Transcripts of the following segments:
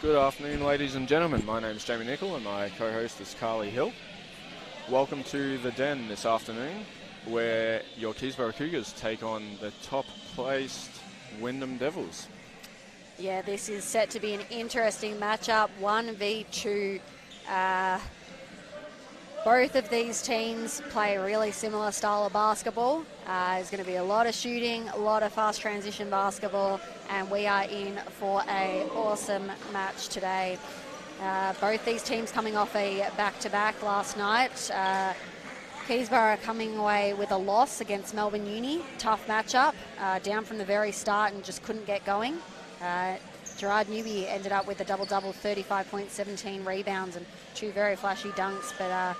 Good afternoon, ladies and gentlemen. My name is Jamie Nicol and my co-host is Carly Hill. Welcome to the Den this afternoon, where your Keysborough Cougars take on the top-placed Wyndham Devils. Yeah, this is set to be an interesting matchup, 1v2. Both of these teams play a really similar style of basketball. There's going to be a lot of shooting, a lot of fast transition basketball, and we are in for an awesome match today. Both these teams coming off a back-to-back last night. Keysborough coming away with a loss against Melbourne Uni. Tough matchup, down from the very start and just couldn't get going. Gerard Newby ended up with a double-double, 35 points, 17 rebounds, and 2 very flashy dunks, but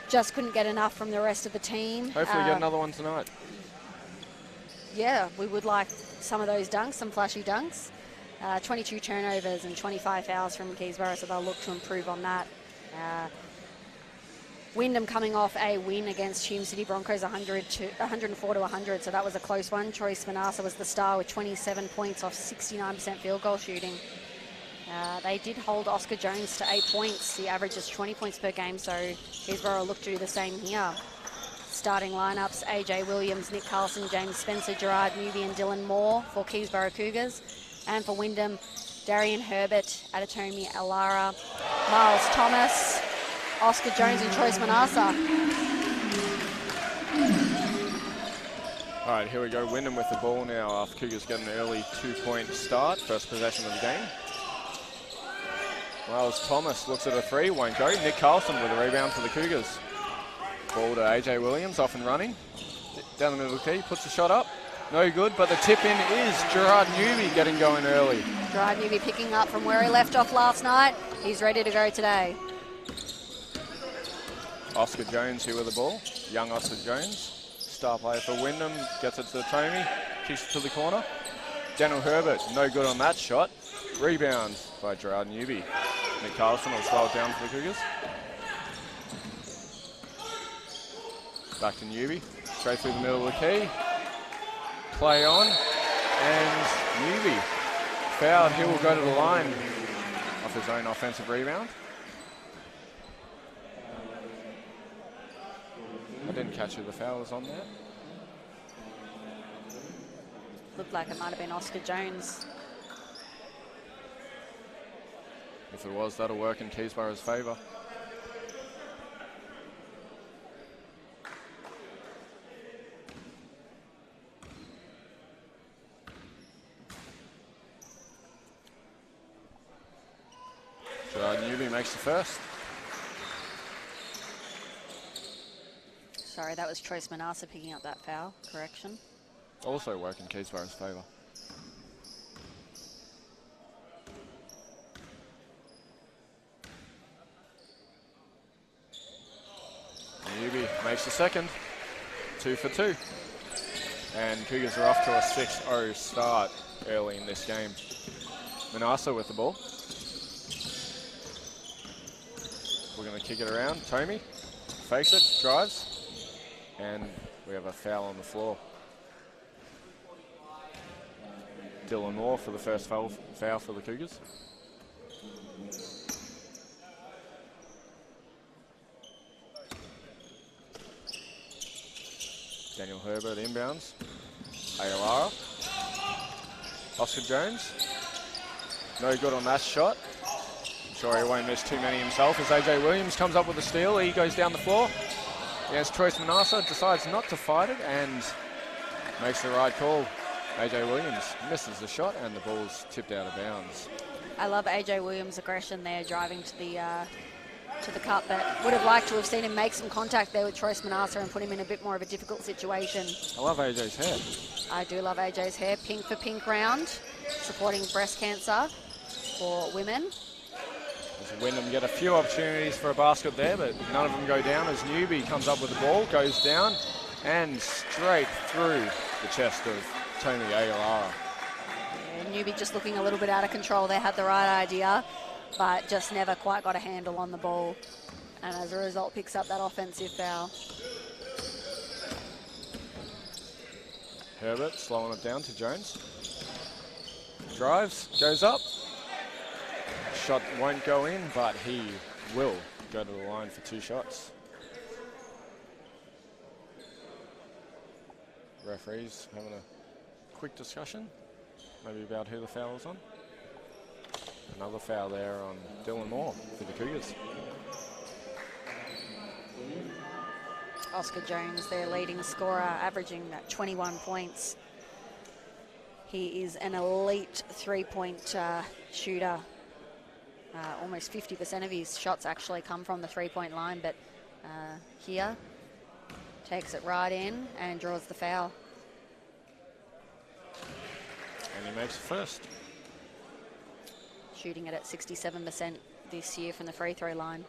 just couldn't get enough from the rest of the team. Hopefully get another one tonight. Yeah, we would like some of those dunks, some flashy dunks. 22 turnovers and 25 fouls from Keysborough, so they'll look to improve on that. Wyndham coming off a win against Hume City Broncos, 104 to 100, so that was a close one. Troy Spanasa was the star with 27 points off 69% field goal shooting. They did hold Oscar Jones to 8 points. He averages 20 points per game, so Keysborough will look to do the same here. Starting lineups: AJ Williams, Nick Carlson, James Spencer, Gerard Newby and Dylan Moore for Keysborough Cougars. And for Wyndham, Darian Herbert, Adetomi Alara, Miles Thomas, Oscar Jones and Troy Spanasa. All right, here we go. Wyndham with the ball now after Cougars get an early 2-point start. First possession of the game. Miles Thomas looks at a three, won't go. Nick Carlson with a rebound for the Cougars. Ball to AJ Williams, off and running. Down the middle of the key, puts the shot up. No good, but the tip-in is Gerard Newby getting going early. Gerard Newby picking up from where he left off last night. He's ready to go today. Oscar Jones here with the ball. Young Oscar Jones. Star player for Wyndham. Gets it to Tommy. Kicks it to the corner. Daniel Herbert, no good on that shot. Rebound by Gerard Newby. Nick Carlson will slow it down for the Cougars. Back to Newby. Straight through the middle of the key. Play on. And Newby fouled. He will go to the line off his own offensive rebound. I didn't catch who the foul was on there. Looked like it might have been Oscar Jones. If it was, that'll work in Keysborough's favour. Gerard Newby makes the first. Sorry, that was Troy Spanasa picking up that foul. Correction. Also work in Keysborough's favour. Newby makes the second. 2 for 2. And Cougars are off to a 6-0 start early in this game. Manasa with the ball. We're going to kick it around. Tommy fakes it, drives. And we have a foul on the floor. Dylan Moore for the first foul for the Cougars. Daniel Herbert inbounds. Ayolara. Oscar Jones. No good on that shot. I'm sure he won't miss too many himself as AJ Williams comes up with a steal. He goes down the floor. Yes, Troy Manasa decides not to fight it and makes the right call. AJ Williams misses the shot and the ball's tipped out of bounds. I love AJ Williams' aggression there, driving to the cup, but would have liked to have seen him make some contact there with Troy Manasa and put him in a bit more of a difficult situation. I love AJ's hair. I do love AJ's hair. Pink for Pink round, supporting breast cancer for women. As Wyndham get a few opportunities for a basket there, but none of them go down as Newby comes up with the ball, goes down, and straight through the chest of Tony Ayolara. Yeah, Newby just looking a little bit out of control. They had the right idea, but just never quite got a handle on the ball. And as a result, picks up that offensive foul. Herbert slowing it down to Jones. Drives, goes up. shot won't go in, but he will go to the line for 2 shots. Referees having a quick discussion, maybe about who the foul was on. Another foul there on Dylan Moore for the Cougars. Oscar Jones, their leading scorer, averaging 21 points. He is an elite 3-point shooter. Almost 50% of his shots actually come from the 3-point line, but here takes it right in and draws the foul. And he makes it first. Shooting it at 67% this year from the free throw line.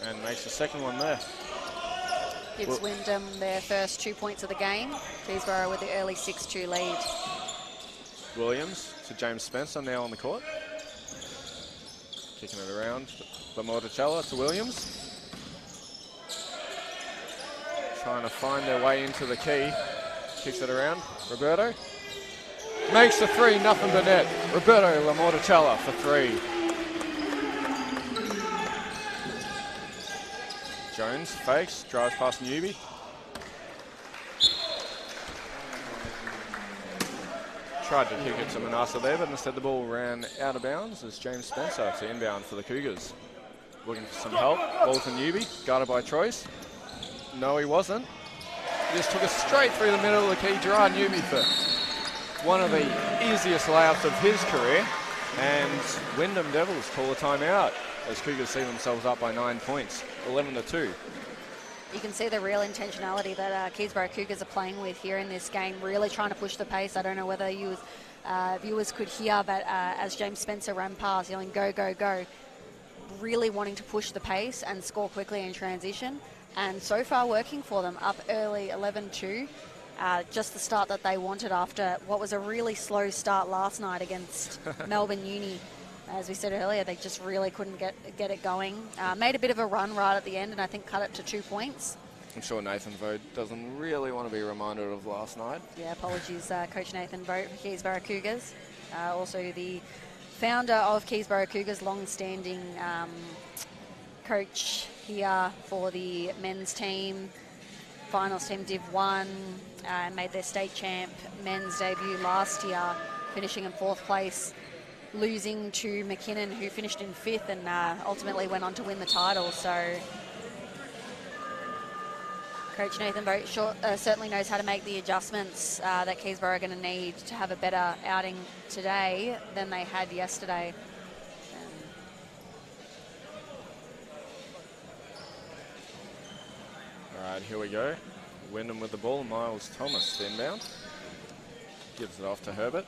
And makes the second one there. Gives Wyndham their first 2 points of the game. Keysborough with the early 6-2 lead. Williams to James Spencer now on the court. Kicking it around. Lamorticella to Williams. Trying to find their way into the key. Kicks it around. Roberto. Makes the 3, nothing but net. Roberto Lamorticella for 3. Jones fakes, drives past Newby. Tried to kick it to Manassa there, but instead the ball ran out of bounds as James Spencer to inbound for the Cougars. Looking for some help. Ball to Newby, guarded by Troyes. No, he wasn't. He just took it straight through the middle of the key. Gerard Newby for one of the easiest layups of his career. And Wyndham Devils call a timeout as Cougars see themselves up by 9 points, 11-2. You can see the real intentionality that Keysborough Cougars are playing with here in this game, really trying to push the pace. I don't know whether you viewers could hear, but as James Spencer ran past, yelling, go, go, go, really wanting to push the pace and score quickly in transition. And so far working for them, up early 11-2. Just the start that they wanted after what was a really slow start last night against Melbourne Uni. As we said earlier, they just really couldn't get it going. Made a bit of a run right at the end and I think cut it to 2 points. I'm sure Nathan Vogt doesn't really want to be reminded of last night. Yeah, apologies, Coach Nathan Vogt for Keysborough Cougars. Also the founder of Keysborough Cougars, long-standing coach here for the men's team, finals team Div 1, made their state champ men's debut last year, finishing in 4th place, losing to McKinnon, who finished in 5th and ultimately went on to win the title. So Coach Nathan Vogt certainly knows how to make the adjustments that Keysborough are going to need to have a better outing today than they had yesterday. All right, here we go. Wyndham with the ball. Miles Thomas inbound. Gives it off to Herbert.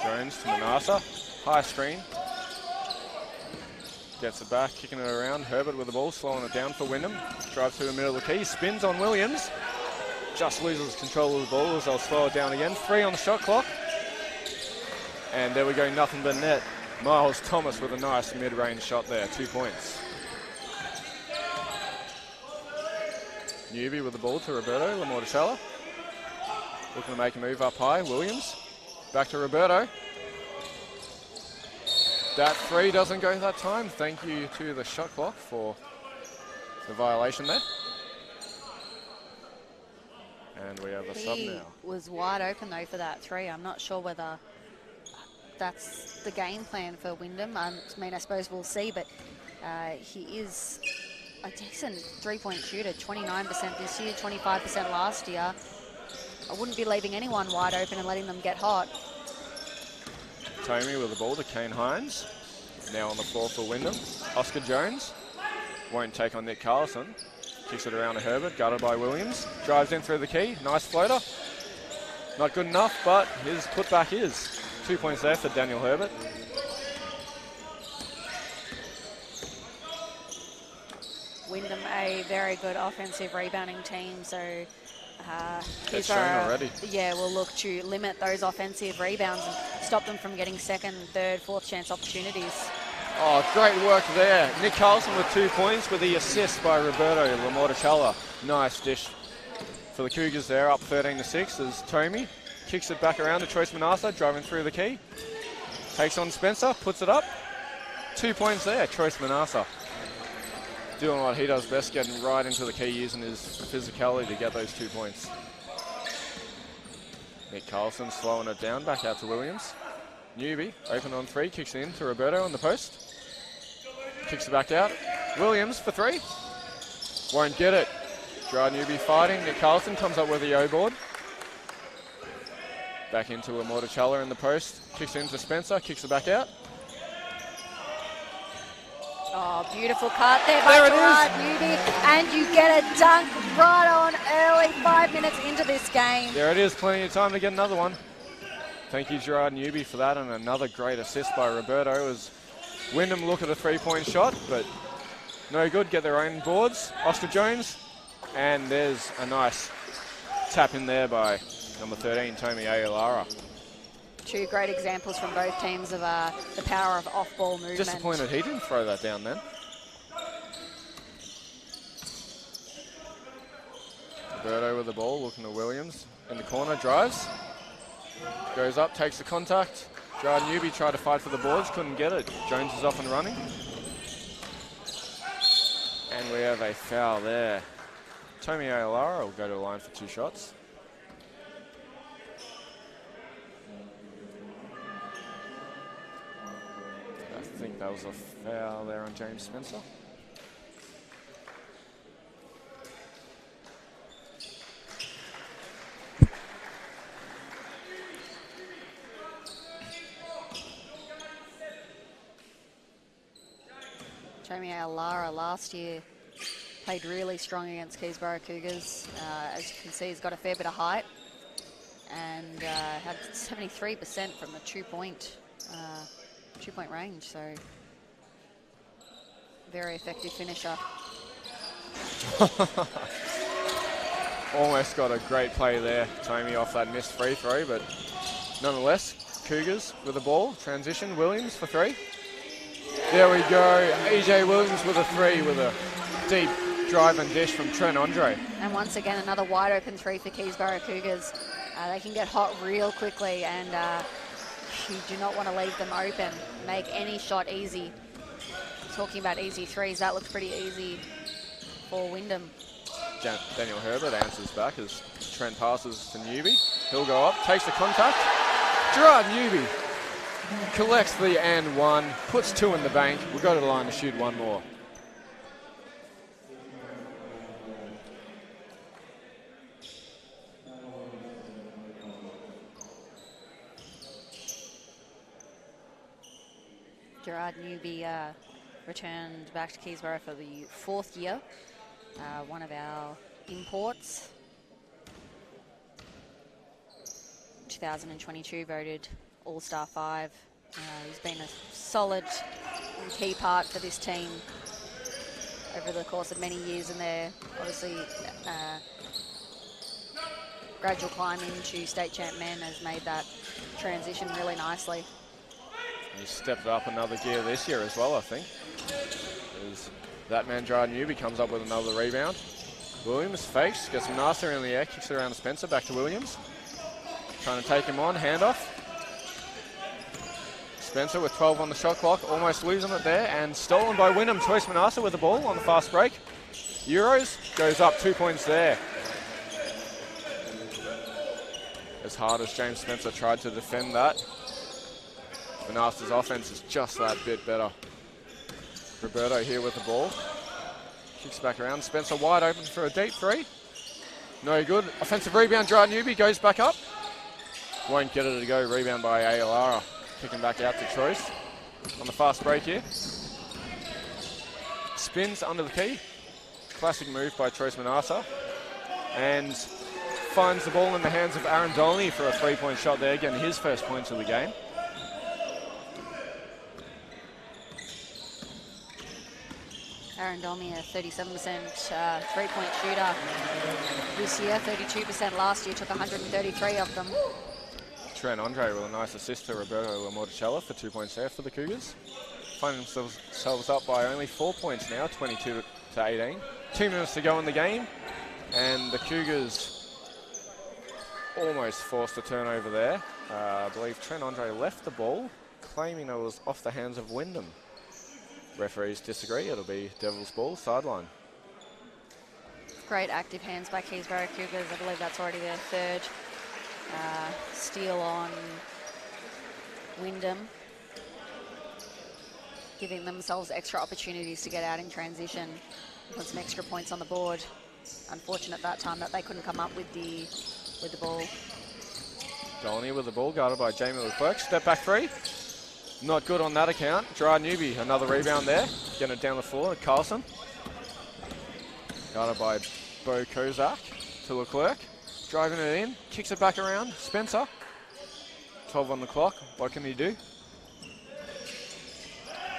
Jones to Manassa. High screen. Gets it back, kicking it around. Herbert with the ball, slowing it down for Wyndham. Drives through the middle of the key. Spins on Williams. Just loses control of the ball as they'll slow it down again. 3 on the shot clock. And there we go, nothing but net. Miles Thomas with a nice mid-range shot there, 2 points. Newby with the ball to Roberto Lamorticella. Looking to make a move up high. Williams. Back to Roberto. That 3 doesn't go that time. Thank you to the shot clock for the violation there. And we have a sub now. He was wide open though for that 3. I'm not sure whether that's the game plan for Wyndham. I mean, I suppose we'll see, but he is a decent 3-point shooter, 29% this year, 25% last year. I wouldn't be leaving anyone wide open and letting them get hot. Tomey with the ball to Kane Hines. Now on the floor for Wyndham. Oscar Jones won't take on Nick Carlson. Kicks it around to Herbert, guarded by Williams. Drives in through the key. Nice floater. Not good enough, but his putback is. 2 points there for Daniel Herbert. Wyndham, a very good offensive rebounding team, so It's shown already. Yeah, we'll look to limit those offensive rebounds and stop them from getting second, third, fourth chance opportunities. Oh, great work there. Nick Carlson with 2 points with the assist by Roberto Lamorticella. Nice dish for the Cougars there, up 13-6 as Tommy kicks it back around to Choice Manassa, driving through the key. Takes on Spencer, puts it up. 2 points there, Choice Manassa. Doing what he does best, getting right into the key, using his physicality to get those 2 points. Nick Carlson slowing it down, back out to Williams. Newby, open on 3, kicks it in to Roberto on the post. Kicks it back out. Williams for 3. Won't get it. Gerard Newby fighting. Nick Carlson comes up with the O-board. Back into Lamorticella in the post. Kicks it into Spencer, kicks it back out. Oh, beautiful cut there by Gerard Newby. And you get a dunk right on early, 5 minutes into this game. There it is, plenty of time to get another one. Thank you, Gerard Newby, for that, and another great assist by Roberto as Wyndham look at a 3-point shot, but no good, get their own boards. Oscar Jones, and there's a nice tap in there by number 13, Tommy Aguilara. 2 great examples from both teams of the power of off-ball movement. Disappointed he didn't throw that down then. Roberto with the ball, looking to Williams in the corner, drives. Goes up, takes the contact. Gerard Newby tried to fight for the boards, couldn't get it. Jones is off and running. And we have a foul there. Tommy Aguilara will go to the line for 2 shots. I think that was a foul there on James Spencer. Tommy Aguilara last year played really strong against Keysborough Cougars. As you can see, he's got a fair bit of height and had 73% from the two-point range. So very effective finisher. Almost got a great play there, Tommy, off that missed free throw, but nonetheless, Cougars with the ball. Transition, Williams for 3. There we go, EJ Williams with a 3 with a deep drive and dish from Trent Andre. And once again, another wide open 3 for Keysborough Cougars. They can get hot real quickly, and you do not want to leave them open. Make any shot easy. Talking about easy 3s, that looks pretty easy for Wyndham. Daniel Herbert answers back as Trent passes to Newby. He'll go up, takes the contact. Gerard Newby collects the and 1, puts 2 in the bank. We'll go to the line to shoot 1 more. Gerard Newby returned back to Keysborough for the 4th year. One of our imports. 2022 voted All-Star 5. He's been a solid and key part for this team over the course of many years, and they're obviously gradual climb into state champ men has made that transition really nicely. He stepped up another gear this year as well, I think. As that man, Gerard Newby, comes up with another rebound. Williams fakes, gets Manassa in the air, kicks it around to Spencer, back to Williams. Trying to take him on, handoff. Spencer with 12 on the shot clock, almost losing it there, and stolen by Wyndham. Choice Manassa with the ball on the fast break. Euros goes up, 2 points there. As hard as James Spencer tried to defend that, Manassa's offense is just that bit better. Roberto here with the ball. Kicks back around. Spencer wide open for a deep 3. No good. Offensive rebound. Gerard Newby goes back up. Won't get it to go. Rebound by Aguilara. Kicking back out to Choice on the fast break here. Spins under the key. Classic move by Choice Manassa. And finds the ball in the hands of Aaron Dolney for a 3-point shot there, getting his first points of the game. Aaron Dolmy, a 37% 3-point shooter this year, 32% last year, took 133 of them. Trent Andre with a nice assist to Roberto Lamorticella for 2 points there for the Cougars. find themselves up by only 4 points now, 22 to 18. 2 minutes to go in the game, and the Cougars almost forced a turnover there. I believe Trent Andre left the ball, claiming it was off the hands of Wyndham. Referees disagree. It'll be Devils ball, sideline. Great active hands by Keysborough Cougars. I believe that's already their third steal on Wyndham, giving themselves extra opportunities to get out in transition, put some extra points on the board. Unfortunate that time that they couldn't come up with the ball. Dolney with the ball, guarded by Jamie Leclerc. Step back three. Not good on that account. Gerard Newby, another rebound there. Getting it down the floor. Carlson. Guarded by Bo Kozak to Leclerc. Driving it in. Kicks it back around. Spencer. 12 on the clock. What can he do?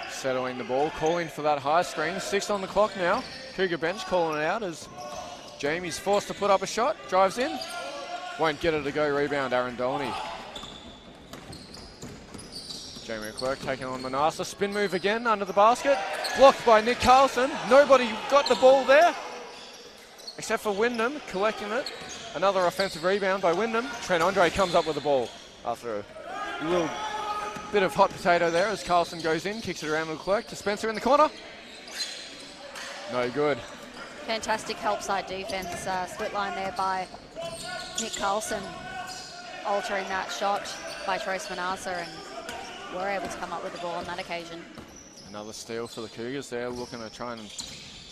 Settling the ball. Calling for that high screen. 6 on the clock now. Cougar bench calling it out as Jamie's forced to put up a shot. Drives in. Won't get it to go. Rebound, Aaron Dolney. Jamie Leclerc taking on Manassa. Spin move again under the basket. Blocked by Nick Carlson. Nobody got the ball there except for Wyndham collecting it. Another offensive rebound by Wyndham. Trent Andre comes up with the ball after a little bit of hot potato there as Carlson goes in, kicks it around Leclerc to Spencer in the corner. No good. Fantastic help side defense. Split line there by Nick Carlson, altering that shot by Trace Manassa, and were able to come up with the ball on that occasion. Another steal for the Cougars there, looking to try and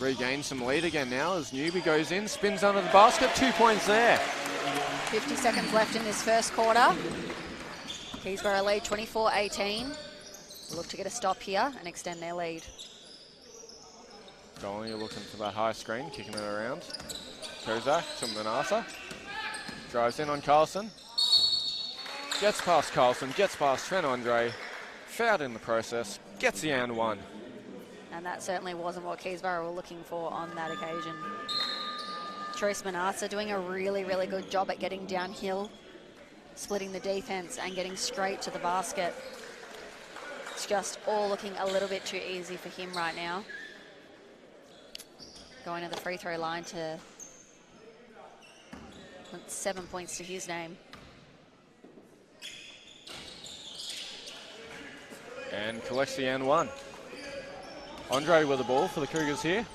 regain some lead again now as Newby goes in, spins under the basket, 2 points there. 50 seconds left in this first quarter. Keysborough lead 24-18. Look to get a stop here and extend their lead. Dolney looking for that high screen, kicking it around. Kozak to Manassa. Drives in on Carlson. Gets past Carlson, gets past Trent Andre. Fouled in the process, gets the and one. And that certainly wasn't what Keysborough were looking for on that occasion. Trace Manassa doing a really, really good job at getting downhill, splitting the defense and getting straight to the basket. It's just all looking a little bit too easy for him right now. Going to the free throw line to put 7 points to his name. And collects the and one. Andre with the ball for the Cougars here.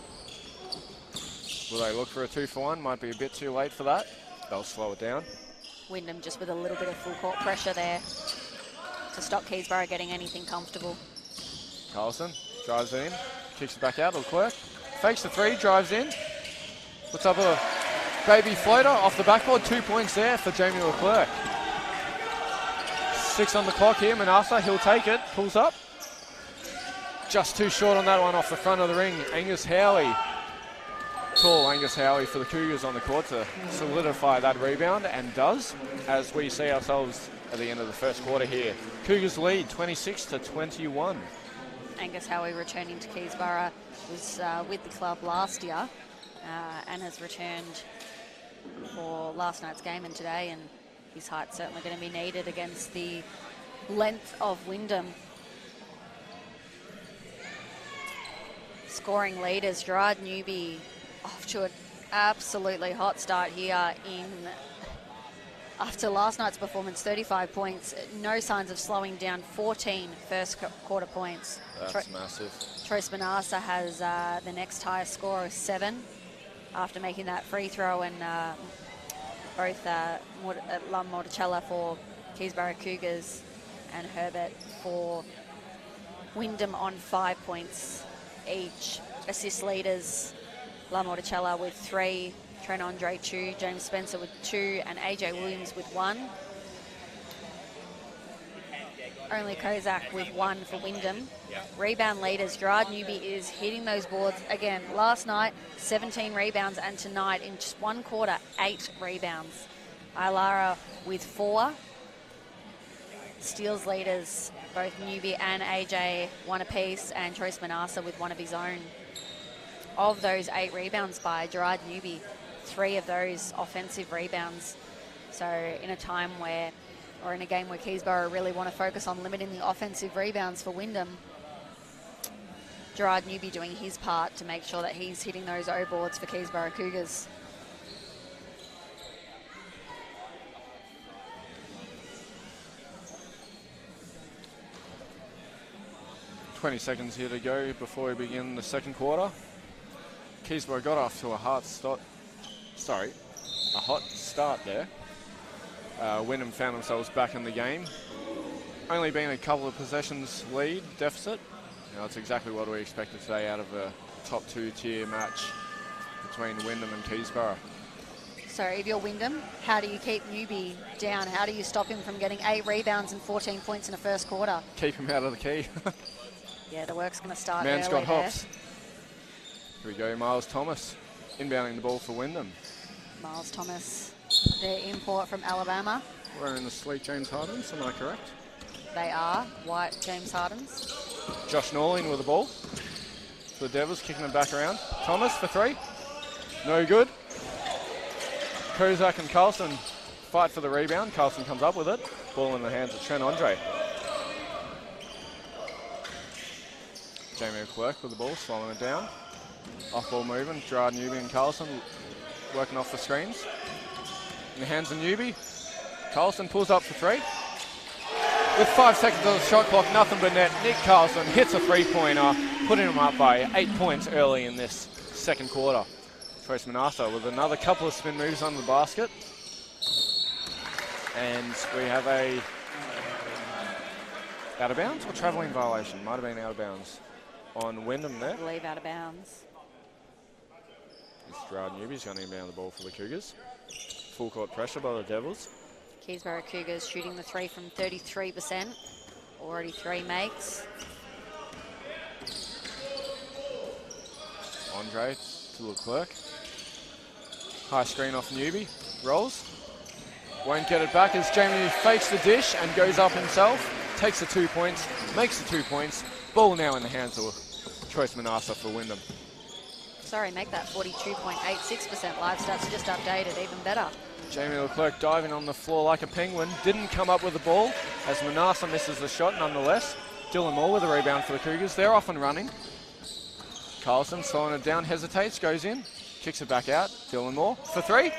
Will they look for a 2-for-1? Might be a bit too late for that. They'll slow it down. Wyndham just with a little bit of full court pressure there to stop Keysborough getting anything comfortable. Carlson drives in, kicks it back out, Leclerc. Fakes the three, drives in. Puts up a baby floater off the backboard. 2 points there for Jamie Leclerc. 6 on the clock here, Manassa, he'll take it, pulls up. Just too short on that one off the front of the ring. Angus Howey. Tall Angus Howey for the Cougars on the court to solidify that rebound, and does, as we see ourselves at the end of the first quarter here. Cougars lead 26-21. Angus Howey returning to Keysborough, was with the club last year and has returned for last night's game and today, and his height's certainly going to be needed against the length of Wyndham. Scoring leaders, Gerard Newby off to an absolutely hot start here after last night's performance, 35 points. No signs of slowing down, 14 first quarter points. That's massive. Trace Manassa has the next highest score of 7 after making that free throw, and both Lum Morticella for Keysborough Cougars and Herbert for Wyndham on 5 points each. Assist leaders, La Morticella with 3, Trent Andre 2, James Spencer with 2, and AJ Williams with 1. Only Kozak with 1 for Wyndham. Rebound leaders, Gerard Newby is hitting those boards again. Last night, 17 rebounds, and tonight in just 1 quarter, 8 rebounds. Ilara with 4. Steals leaders, both Newby and AJ, 1 apiece, and Trace Manassa with 1 of his own. Of those 8 rebounds by Gerard Newby, 3 of those offensive rebounds. So in a time where, or in a game where Keysborough really want to focus on limiting the offensive rebounds for Wyndham, Gerard Newby doing his part to make sure that he's hitting those O boards for Keysborough Cougars. .20 here to go before we begin the second quarter. Keysborough got off to a hot start there. Wyndham found themselves back in the game. Only being a couple of possessions lead deficit. That's exactly what we expected today out of a top 2-tier match between Wyndham and Keysborough. So if you're Wyndham, how do you keep Newby down? How do you stop him from getting 8 rebounds and 14 points in the first quarter? Keep him out of the key. Yeah, the work's going to start Man's early got hops. Here we go, Miles Thomas inbounding the ball for Wyndham. Miles Thomas, their import from Alabama. Wearing the sleek James Hardens, am I correct? They are white James Hardens. Josh Norling with the ball. For the Devils, kicking it back around. Thomas for 3. No good. Kozak and Carlson fight for the rebound. Carlson comes up with it. Ball in the hands of Trent Andre. Jamie Clerk with the ball, slowing it down. Off-ball movement, Gerard Newby and Carlson working off the screens. In the hands of Newby. Carlson pulls up for 3. With 5 seconds on the shot clock, nothing but net. Nick Carlson hits a 3-pointer, putting him up by 8 points early in this second quarter. Trace Manassa with another couple of spin moves on the basket. And we have a out of bounds or travelling violation? Might have been out of bounds on Wyndham there. I believe out of bounds. It's Gerard Newby's going to inbound the ball for the Cougars. Full court pressure by the Devils. Keysborough Cougars shooting the 3 from 33%. Already 3 makes. Andre to Leclerc. High screen off Newby. Rolls. Won't get it back as Jamie fakes the dish and goes up himself. Takes the 2 points. Makes the 2 points. Ball now in the hands of Choice Manassa for Wyndham. Sorry, make that 42.86%. Live stats just updated, even better. Jamie Leclerc diving on the floor like a penguin. Didn't come up with the ball as Manassa misses the shot nonetheless. Dylan Moore with the rebound for the Cougars. They're off and running. Carlson slowing it down, hesitates, goes in. Kicks it back out. Dylan Moore for 3.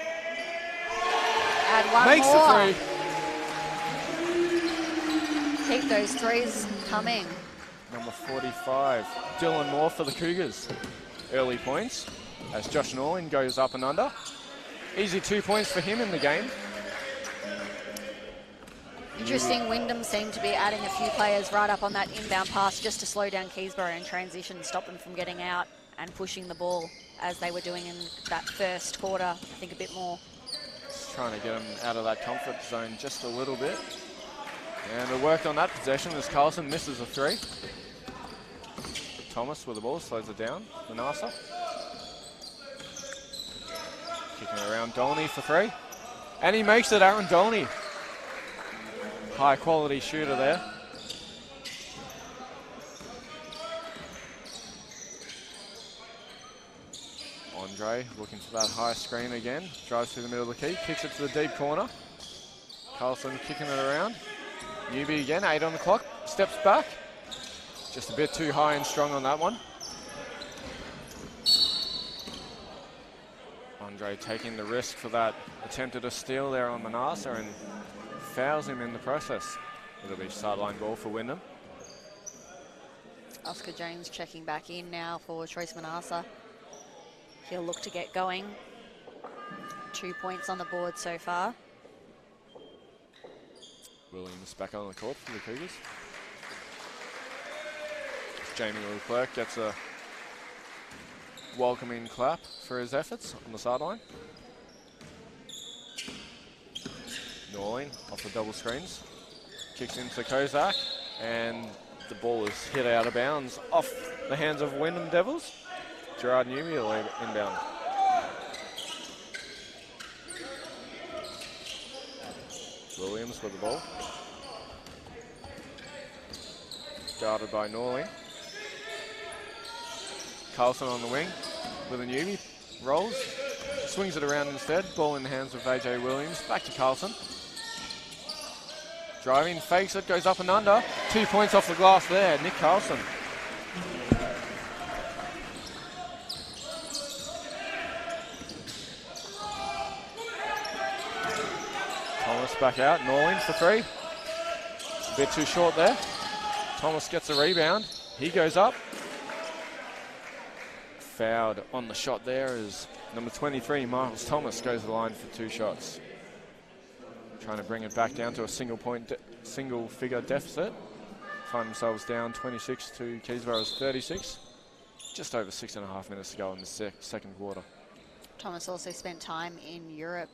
Add one Makes more. the 3. Keep those 3s coming. Number 45, Dylan Moore for the Cougars. Early points as Josh Norling goes up and under. Easy 2 points for him in the game. Interesting, Wyndham seem to be adding a few players right up on that inbound pass just to slow down Keysborough in transition, stop them from getting out and pushing the ball as they were doing in that first quarter, I think a bit more. Just trying to get them out of that comfort zone just a little bit. And it worked on that possession as Carlson misses a 3. Thomas with the ball, slows it down. Manassa. Kicking it around Dolney for 3. And he makes it, Aaron Dolney. High quality shooter there. Andre looking for that high screen again. Drives through the middle of the key, kicks it to the deep corner. Carlson kicking it around. Newby again, 8 on the clock, steps back. Just a bit too high and strong on that one. Andre taking the risk for that attempt at a steal there on Manassa and fouls him in the process. It'll be sideline ball for Wyndham. Oscar Jones checking back in now for Trace Manassa. He'll look to get going. 2 points on the board so far. Williams back on the court for the Cougars. Jamie Leclerc gets a welcoming clap for his efforts on the sideline. Norling off the double screens. Kicks into Kozak and the ball is hit out of bounds off the hands of Wyndham Devils. Gerard Newby will inbound. Williams with the ball. Guarded by Norling. Carlson on the wing with a Newby. Rolls. Swings it around instead. Ball in the hands of AJ Williams. Back to Carlson. Driving, fakes it, goes up and under. 2 points off the glass there. Nick Carlson. Thomas back out. Norling for three. A bit too short there. Thomas gets a rebound. He goes up. Fouled on the shot there as number 23, Miles Thomas, goes to the line for 2 shots. Trying to bring it back down to a single figure deficit. Find themselves down 26 to Keysborough's 36. Just over 6.5 minutes to go in the second quarter. Thomas also spent time in Europe,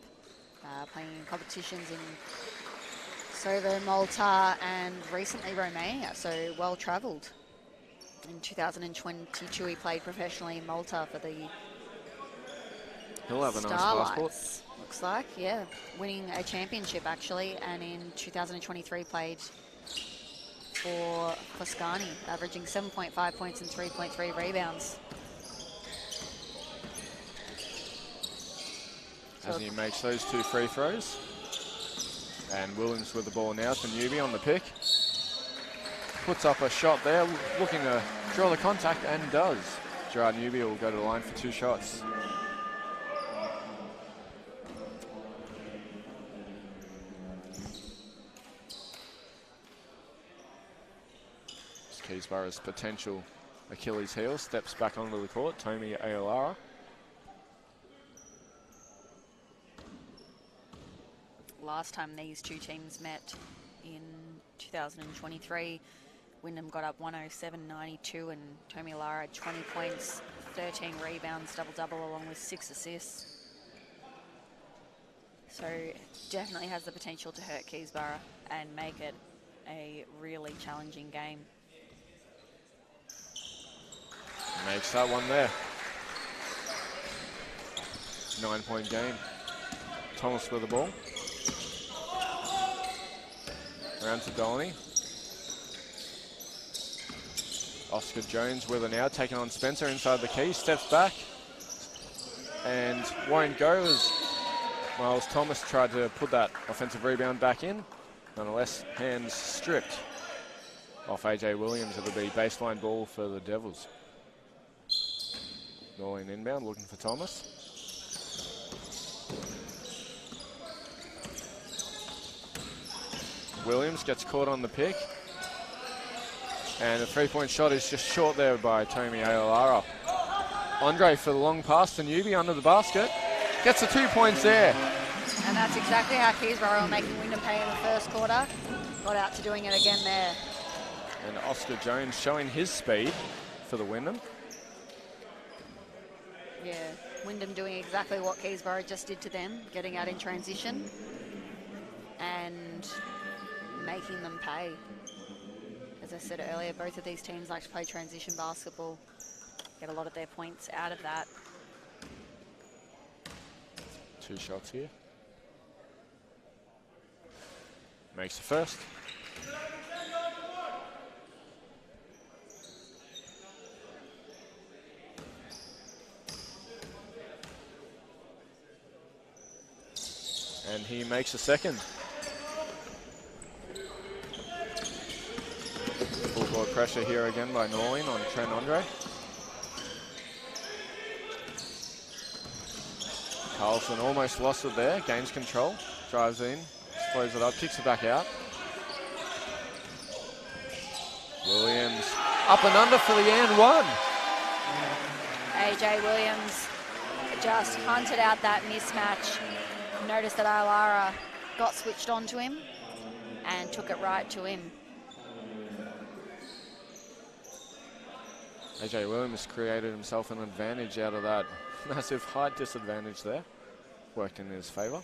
playing in competitions in Kosovo, Malta, and recently Romania, so well travelled. In 2022, he played professionally in Malta for the He'll have a nice Starlights, passport. looks like, yeah. Winning a championship, actually, and in 2023 played for Foscani, averaging 7.5 points and 3.3 rebounds. As he makes those 2 free throws. And Williams with the ball now to Newby on the pick. Puts up a shot there, looking to draw the contact, and does. Gerard Newby will go to the line for 2 shots. Keysborough's potential Achilles heel steps back onto the court. Tomi Aolara. Last time these two teams met in 2023, Wyndham got up 107-92 and Tomi Aolara had 20 points, 13 rebounds, double-double along with 6 assists. So definitely has the potential to hurt Keysborough and make it a really challenging game. Makes that one there. 9-point game. Thomas with the ball. Around to Dolny. Oscar Jones with it now, taking on Spencer inside the key, steps back and won't go as Miles Thomas tried to put that offensive rebound back in. Nonetheless, hands stripped off AJ Williams. It'll be baseline ball for the Devils. Norling inbound, looking for Thomas. Williams gets caught on the pick. And the 3-point shot is just short there by Tomi Aolara. Andre for the long pass to Newby under the basket. Gets the 2 points there. And that's exactly how Keysborough were making Wyndham pay in the first quarter. Got out to doing it again there. And Oscar Jones showing his speed for the Wyndham. Yeah, Wyndham doing exactly what Keysborough just did to them, getting out in transition and making them pay. As I said earlier, both of these teams like to play transition basketball, get a lot of their points out of that. 2 shots here. Makes the first. And he makes a second. Full court pressure here again by Norling on Trent Andre. Carlson almost lost it there, gains control, drives in, throws it up, kicks it back out. Williams up and under for the and one. AJ Williams just hunted out that mismatch. Noticed that Aolara got switched on to him and took it right to him. AJ Williams created himself an advantage out of that massive height disadvantage there. Worked in his favour.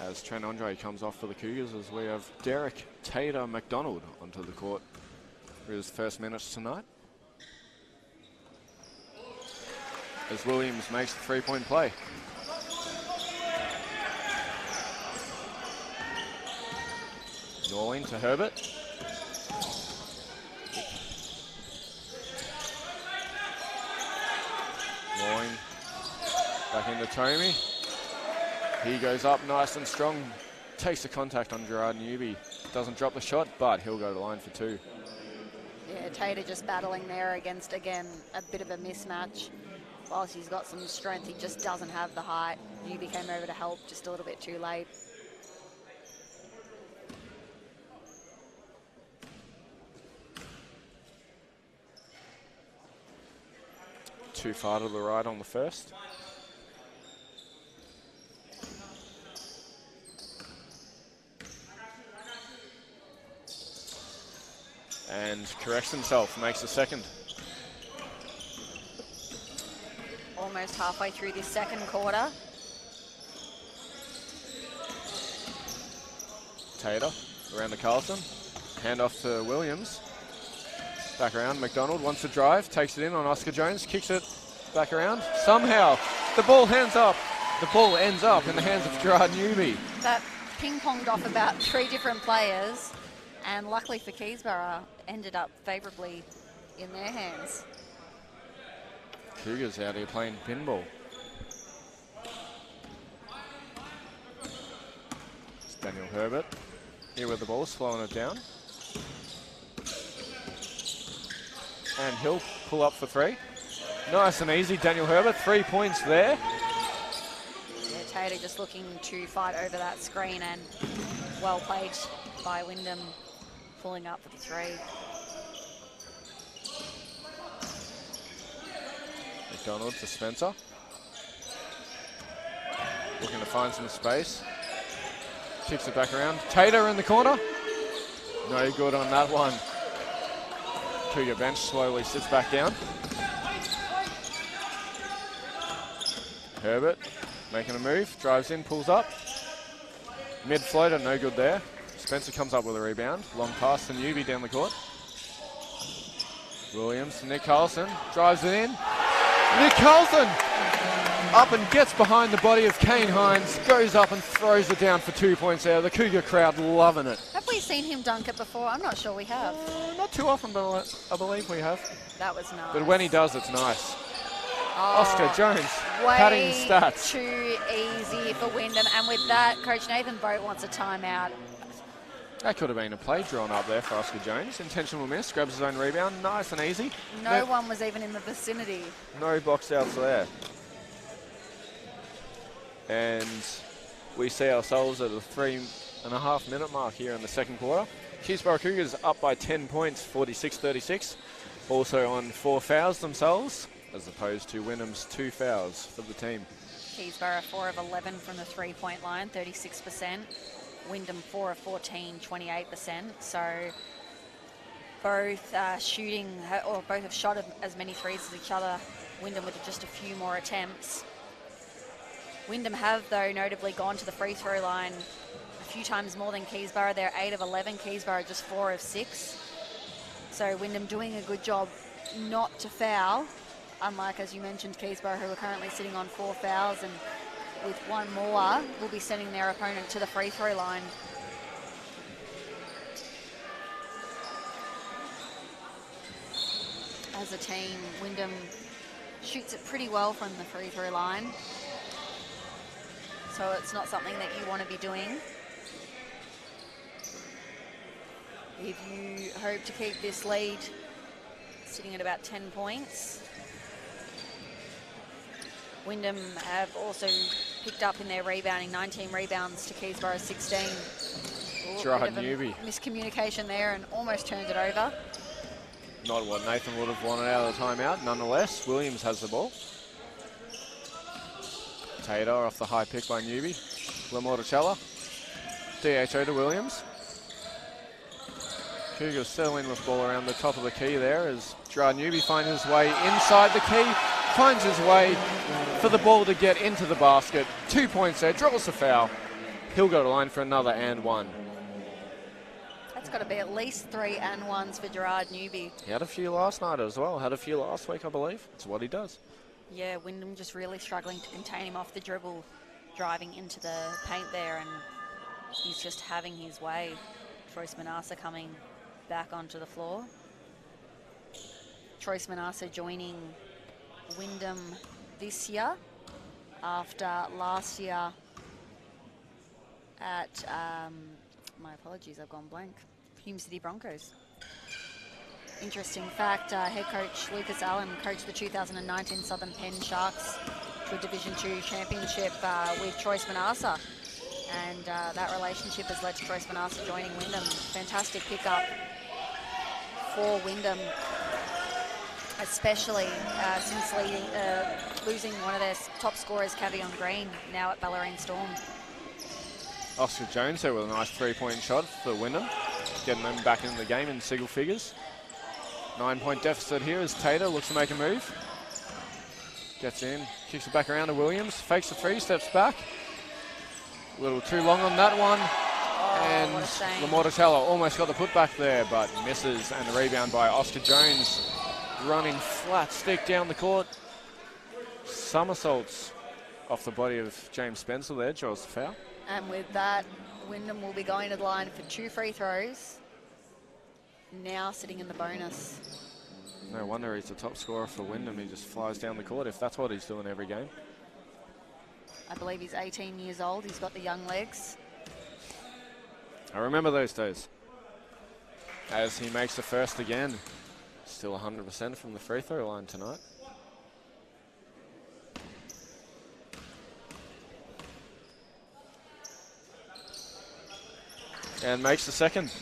As Trent Andre comes off for the Cougars, as we have Derek Tater McDonald onto the court for his first minutes tonight. As Williams makes the 3-point play. Norling to Herbert. Norling back into Tomi. He goes up nice and strong, takes the contact on Gerard Newby. Doesn't drop the shot, but he'll go to the line for 2. Yeah, Tater just battling there against, again, a bit of a mismatch. Whilst he's got some strength, he just doesn't have the height. Newbie came over to help just a little bit too late. Too far to the right on the first. And corrects himself, makes a second. Almost halfway through this second quarter. Tater around to Carlson. Hand off to Williams. Back around, McDonald wants to drive, takes it in on Oscar Jones, kicks it back around. Somehow, the ball ends up in the hands of Gerard Newby. That ping-ponged off about 3 different players, and luckily for Keysborough, ended up favourably in their hands. Cougars out here playing pinball. It's Daniel Herbert here with the ball, slowing it down. And he'll pull up for 3. Nice and easy, Daniel Herbert, 3 points there. Yeah, Tater just looking to fight over that screen, and well played by Wyndham, pulling up for the 3. McDonald to Spencer. Looking to find some space. Kicks it back around. Tater in the corner. No good on that one. Cougar bench slowly sits back down. Herbert making a move, drives in, pulls up. Mid floater, no good there. Spencer comes up with a rebound. Long pass to Newby down the court. Williams to Nick Carlson, drives it in. Nick Carlson up and gets behind the body of Kane Hines, goes up and throws it down for 2 points there. The Cougar crowd loving it. Have we seen him dunk it before? I'm not sure we have. Not too often, but I believe we have. That was nice. But when he does, it's nice. Oh, Oscar Jones, way padding stats. too easy for Wyndham. And with that, Coach Nathan Boat wants a timeout. That could have been a play drawn up there for Oscar Jones. Intentional miss, grabs his own rebound, nice and easy. No one was even in the vicinity. No box outs there. And we see ourselves at the 3.5 minute mark here in the second quarter. Keysborough Cougars up by 10 points, 46-36. Also on 4 fouls themselves, as opposed to Wyndham's 2 fouls for the team. Keysborough 4 of 11 from the 3-point line, 36%. Wyndham 4 of 14, 28%. So both shooting, or both have shot as many threes as each other. Wyndham with just a few more attempts. Wyndham have, though, notably gone to the free throw line a few times more than Keysborough. They're 8 of 11, Keysborough just 4 of 6. So Wyndham doing a good job not to foul, unlike, as you mentioned, Keysborough, who are currently sitting on 4 fouls, and with 1 more, will be sending their opponent to the free throw line. As a team, Wyndham shoots it pretty well from the free throw line. So it's not something that you want to be doing if you hope to keep this lead sitting at about 10 points. Wyndham have also picked up in their rebounding, 19 rebounds to Keysborough 16. Gerard Newby. Miscommunication there and almost turned it over. Not what Nathan would have wanted out of the timeout. Nonetheless, Williams has the ball. Tater off the high pick by Newby. Lamorticella. DHO to Williams. Cougars settling with ball around the top of the key there as Gerard Newby finds his way inside the key. Finds his way for the ball to get into the basket. 2 points there, draws the foul. He'll go to line for another and 1. That's got to be at least 3 and 1s for Gerard Newby. He had a few last night as well. Had a few last week, I believe. It's what he does. Yeah, Wyndham just really struggling to contain him off the dribble, driving into the paint there, and he's just having his way. Troyce Manassa coming back onto the floor. Troyce Manassa joining Wyndham this year after last year at, my apologies, I've gone blank, Hume City Broncos. Interesting fact, head coach Lucas Allen coached the 2019 Southern Penn Sharks to a Division II championship with Troyes Manassa. And that relationship has led to Troyes Manassa joining Wyndham. Fantastic pickup for Wyndham, especially since losing one of their top scorers, Cavion Green, now at Ballerine Storm. Oscar Jones there with a nice 3-point shot for Wyndham, getting them back into the game in single figures. 9-point deficit here as Tater looks to make a move. Gets in, kicks it back around to Williams, fakes the 3, steps back. A little too long on that one. And Lamortella almost got the putback there, but misses, and the rebound by Oscar Jones, running flat stick down the court. Somersaults off the body of James Spencer there, draws the foul. And with that, Wyndham will be going to the line for 2 free throws. Now sitting in the bonus. No wonder he's the top scorer for Wyndham. He just flies down the court if that's what he's doing every game. I believe he's 18 years old. He's got the young legs. I remember those days. As he makes the first again. Still 100% from the free throw line tonight. And makes the second.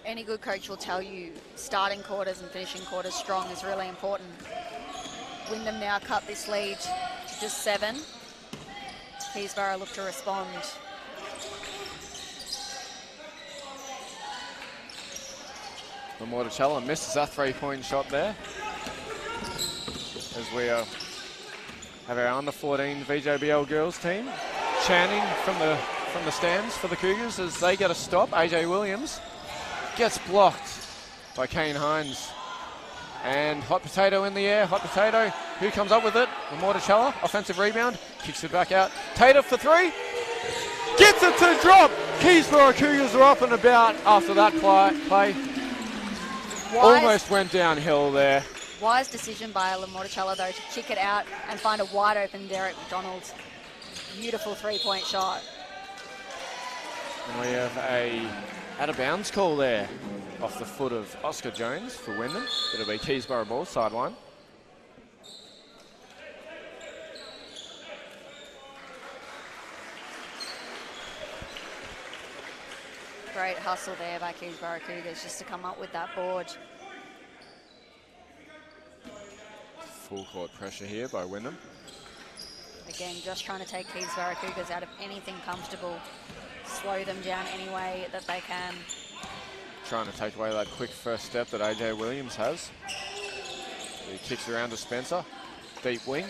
Any good coach will tell you starting quarters and finishing quarters strong is really important. Wyndham now cut this lead to just 7. Keysborough look to respond. Lamortella misses that 3-point shot there. As we have our under 14 VJBL girls team chanting from the stands for the Cougars as they get a stop. AJ Williams gets blocked by Kane Hines. And Hot Potato in the air. Hot Potato, who comes up with it? Lamortella, offensive rebound, kicks it back out. Tater for 3. Gets it to drop. Keysborough Cougars are up and about after that play. Almost went downhill there. Wise decision by Lamortella though to kick it out and find a wide open Derek McDonald. Beautiful 3-point shot. And we have a out of bounds call there off the foot of Oscar Jones for Wyndham. It'll be Keysborough ball, sideline. Great hustle there by Keysborough Cougars just to come up with that board. Full court pressure here by Wyndham. Again, just trying to take Keysborough Cougars out of anything comfortable. Slow them down any way that they can. Trying to take away that quick first step that AJ Williams has. He kicks around to Spencer. Deep wing.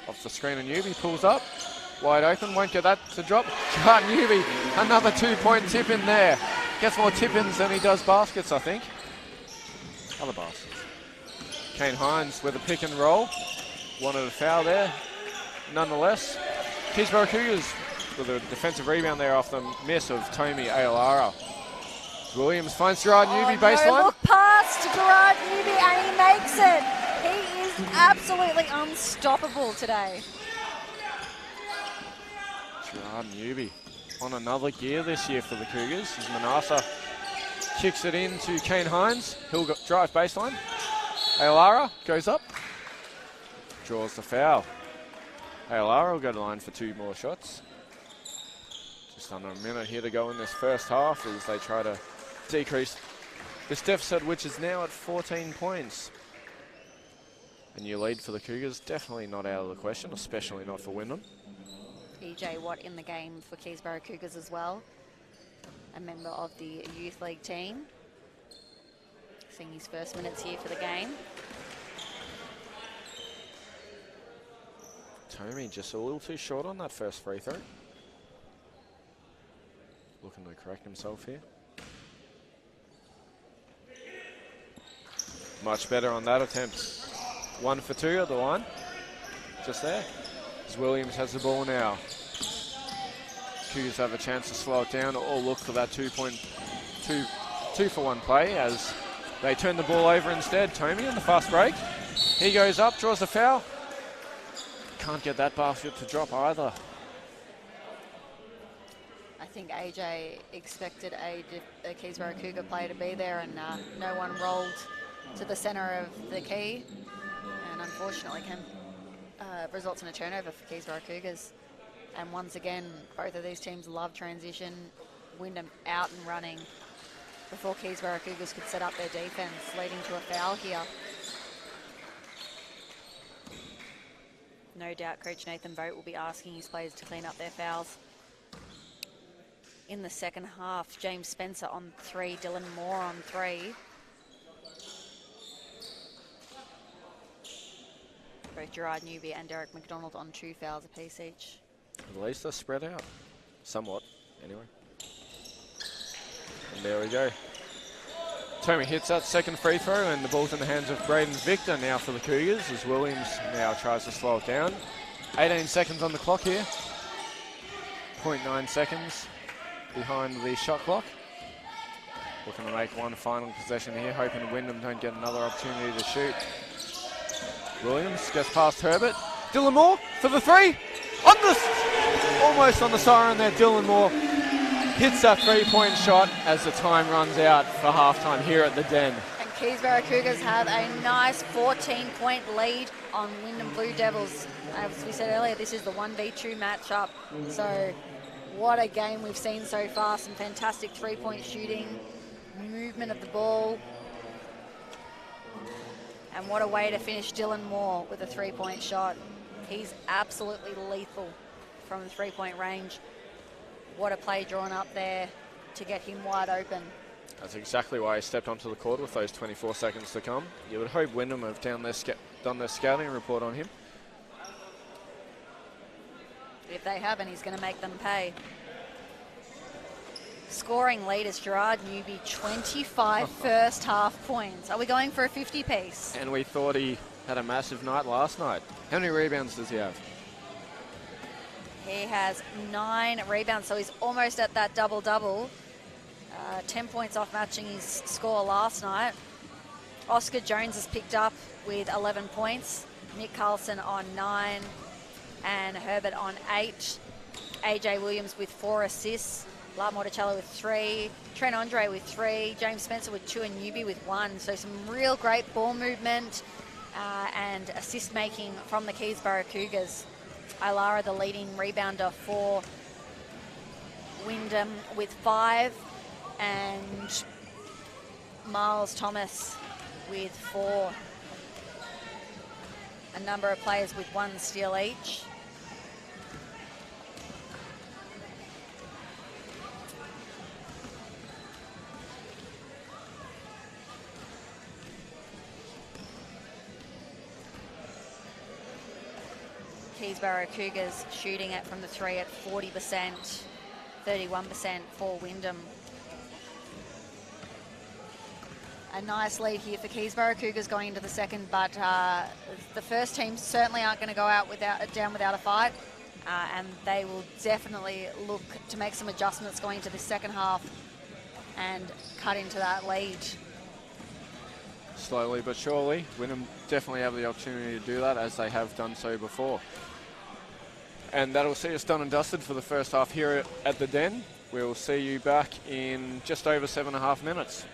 Off the screen of Newby, pulls up. Wide open, won't get that to drop. Chart Newby, another 2-point tip in there. Gets more tip-ins than he does baskets, I think. Other baskets. Kane Hines with a pick and roll. Wanted a foul there. Nonetheless, Keysborough Cougars with a defensive rebound there off the miss of Tomi Aolara. Williams finds Gerard Newby baseline. No, look past Gerard Newby and he makes it. He is absolutely unstoppable today. Gerard Newby on another gear this year for the Cougars as Manassa kicks it in to Kane Hines. He'll drive baseline. Aolara goes up, draws the foul. Aolara will go to the line for 2 more shots. Just under a minute here to go in this first half as they try to decrease this deficit, which is now at 14 points. A new lead for the Cougars, definitely not out of the question, especially not for Wyndham. EJ Watt in the game for Keysborough Cougars as well. A member of the youth league team. Seeing his first minutes here for the game. Tomi just a little too short on that first free throw. Looking to correct himself here. Much better on that attempt. 1 for 2 at the line. Just there. As Williams has the ball now. Cougars have a chance to slow it down or look for that 2 for 1 play as they turn the ball over instead. Tomi on the fast break. He goes up, draws a foul. Can't get that basket to drop either. I think AJ expected a Keysborough Cougar player to be there, and no one rolled to the centre of the key, and unfortunately results in a turnover for Keysborough Cougars. And once again, both of these teams love transition. Wyndham out and running before Keysborough Cougars could set up their defence, leading to a foul here. No doubt Coach Nathan Vogt will be asking his players to clean up their fouls. In the second half, James Spencer on 3, Dylan Moore on 3. Both Gerard Newby and Derek McDonald on 2 fouls apiece each. At least they're spread out. Somewhat, anyway. And there we go. Tommy hits that second free throw, and the ball's in the hands of Braden Victor now for the Cougars, as Williams now tries to slow it down. 18 seconds on the clock here. 0.9 seconds behind the shot clock. Looking to make one final possession here, hoping Wyndham don't get another opportunity to shoot. Williams gets past Herbert. Dylan Moore for the 3. Almost on the siren there, Dylan Moore hits that 3-point shot as the time runs out for halftime here at the Den. And Keysborough Cougars have a nice 14-point lead on Wyndham Blue Devils. As we said earlier, this is the 1v2 matchup. So what a game we've seen so far. Some fantastic 3-point shooting, movement of the ball. And what a way to finish Dylan Moore with a 3-point shot. He's absolutely lethal from the 3-point range. What a play drawn up there to get him wide open. That's exactly why he stepped onto the court with those 24 seconds to come. You would hope Wyndham have done their scouting report on him. If they haven't, he's going to make them pay. Scoring leaders, Gerard Newby, 25 first half points. Are we going for a 50-piece? And we thought he had a massive night last night. How many rebounds does he have? He has 9 rebounds, so he's almost at that double-double. 10 points off matching his score last night. Oscar Jones has picked up with 11 points. Nick Carlson on 9 and Herbert on 8. AJ Williams with 4 assists. Lat Morticello with 3. Trent Andre with 3. James Spencer with 2 and Newby with 1. So some real great ball movement and assist making from the Keysborough Cougars. Ilara, the leading rebounder for Wyndham with 5, and Miles Thomas with 4. A number of players with 1 steal each. Keysborough Cougars shooting it from the 3 at 40%, 31% for Wyndham. A nice lead here for Keysborough Cougars going into the second, but the first team certainly aren't going to go out down without a fight, and they will definitely look to make some adjustments going into the second half and cut into that lead. Slowly but surely, Wyndham definitely have the opportunity to do that, as they have done so before. And that'll see us done and dusted for the first half here at the Den. We'll see you back in just over 7.5 minutes.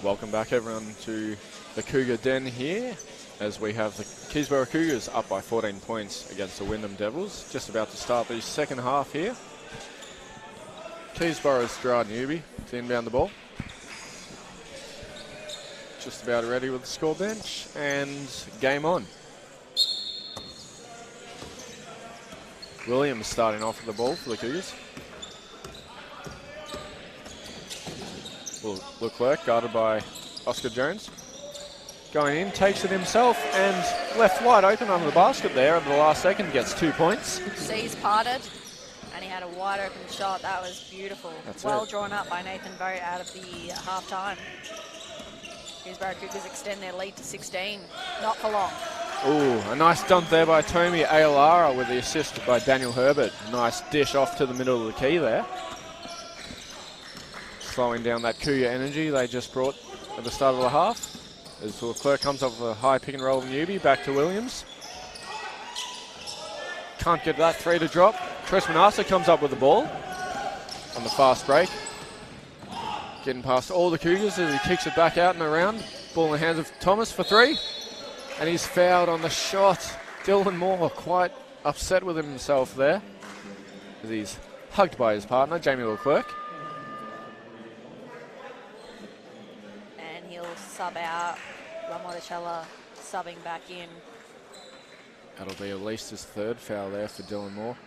Welcome back, everyone, to the Cougar Den here, as we have the Keysborough Cougars up by 14 points against the Wyndham Devils. Just about to start the second half here. Keysborough's Gerard Newby to inbound the ball. Just about ready with the score bench, and game on. Williams starting off with the ball for the Cougars. Leclerc guarded by Oscar Jones. Going in, takes it himself and left wide open under the basket there at the last second, gets 2 points. Seas parted and he had a wide open shot. That was beautiful. That's well it. drawn up by Nathan Boat out of the half time. Keysborough Cougars extend their lead to 16. Not for long. Ooh, a nice dunk there by Tomi Aolara with the assist by Daniel Herbert. Nice dish off to the middle of the key there. Slowing down that Cougar energy they just brought at the start of the half. As Leclerc comes up with a high pick and roll of Newby, back to Williams. Can't get that three to drop. Tres Manassa comes up with the ball on the fast break. Getting past all the Cougars as he kicks it back out and around. Ball in the hands of Thomas for three. And he's fouled on the shot. Dylan Moore quite upset with himself there, as he's hugged by his partner, Jamie Leclerc. And he'll sub out. Lamoticella subbing back in. That'll be at least his third foul there for Dylan Moore.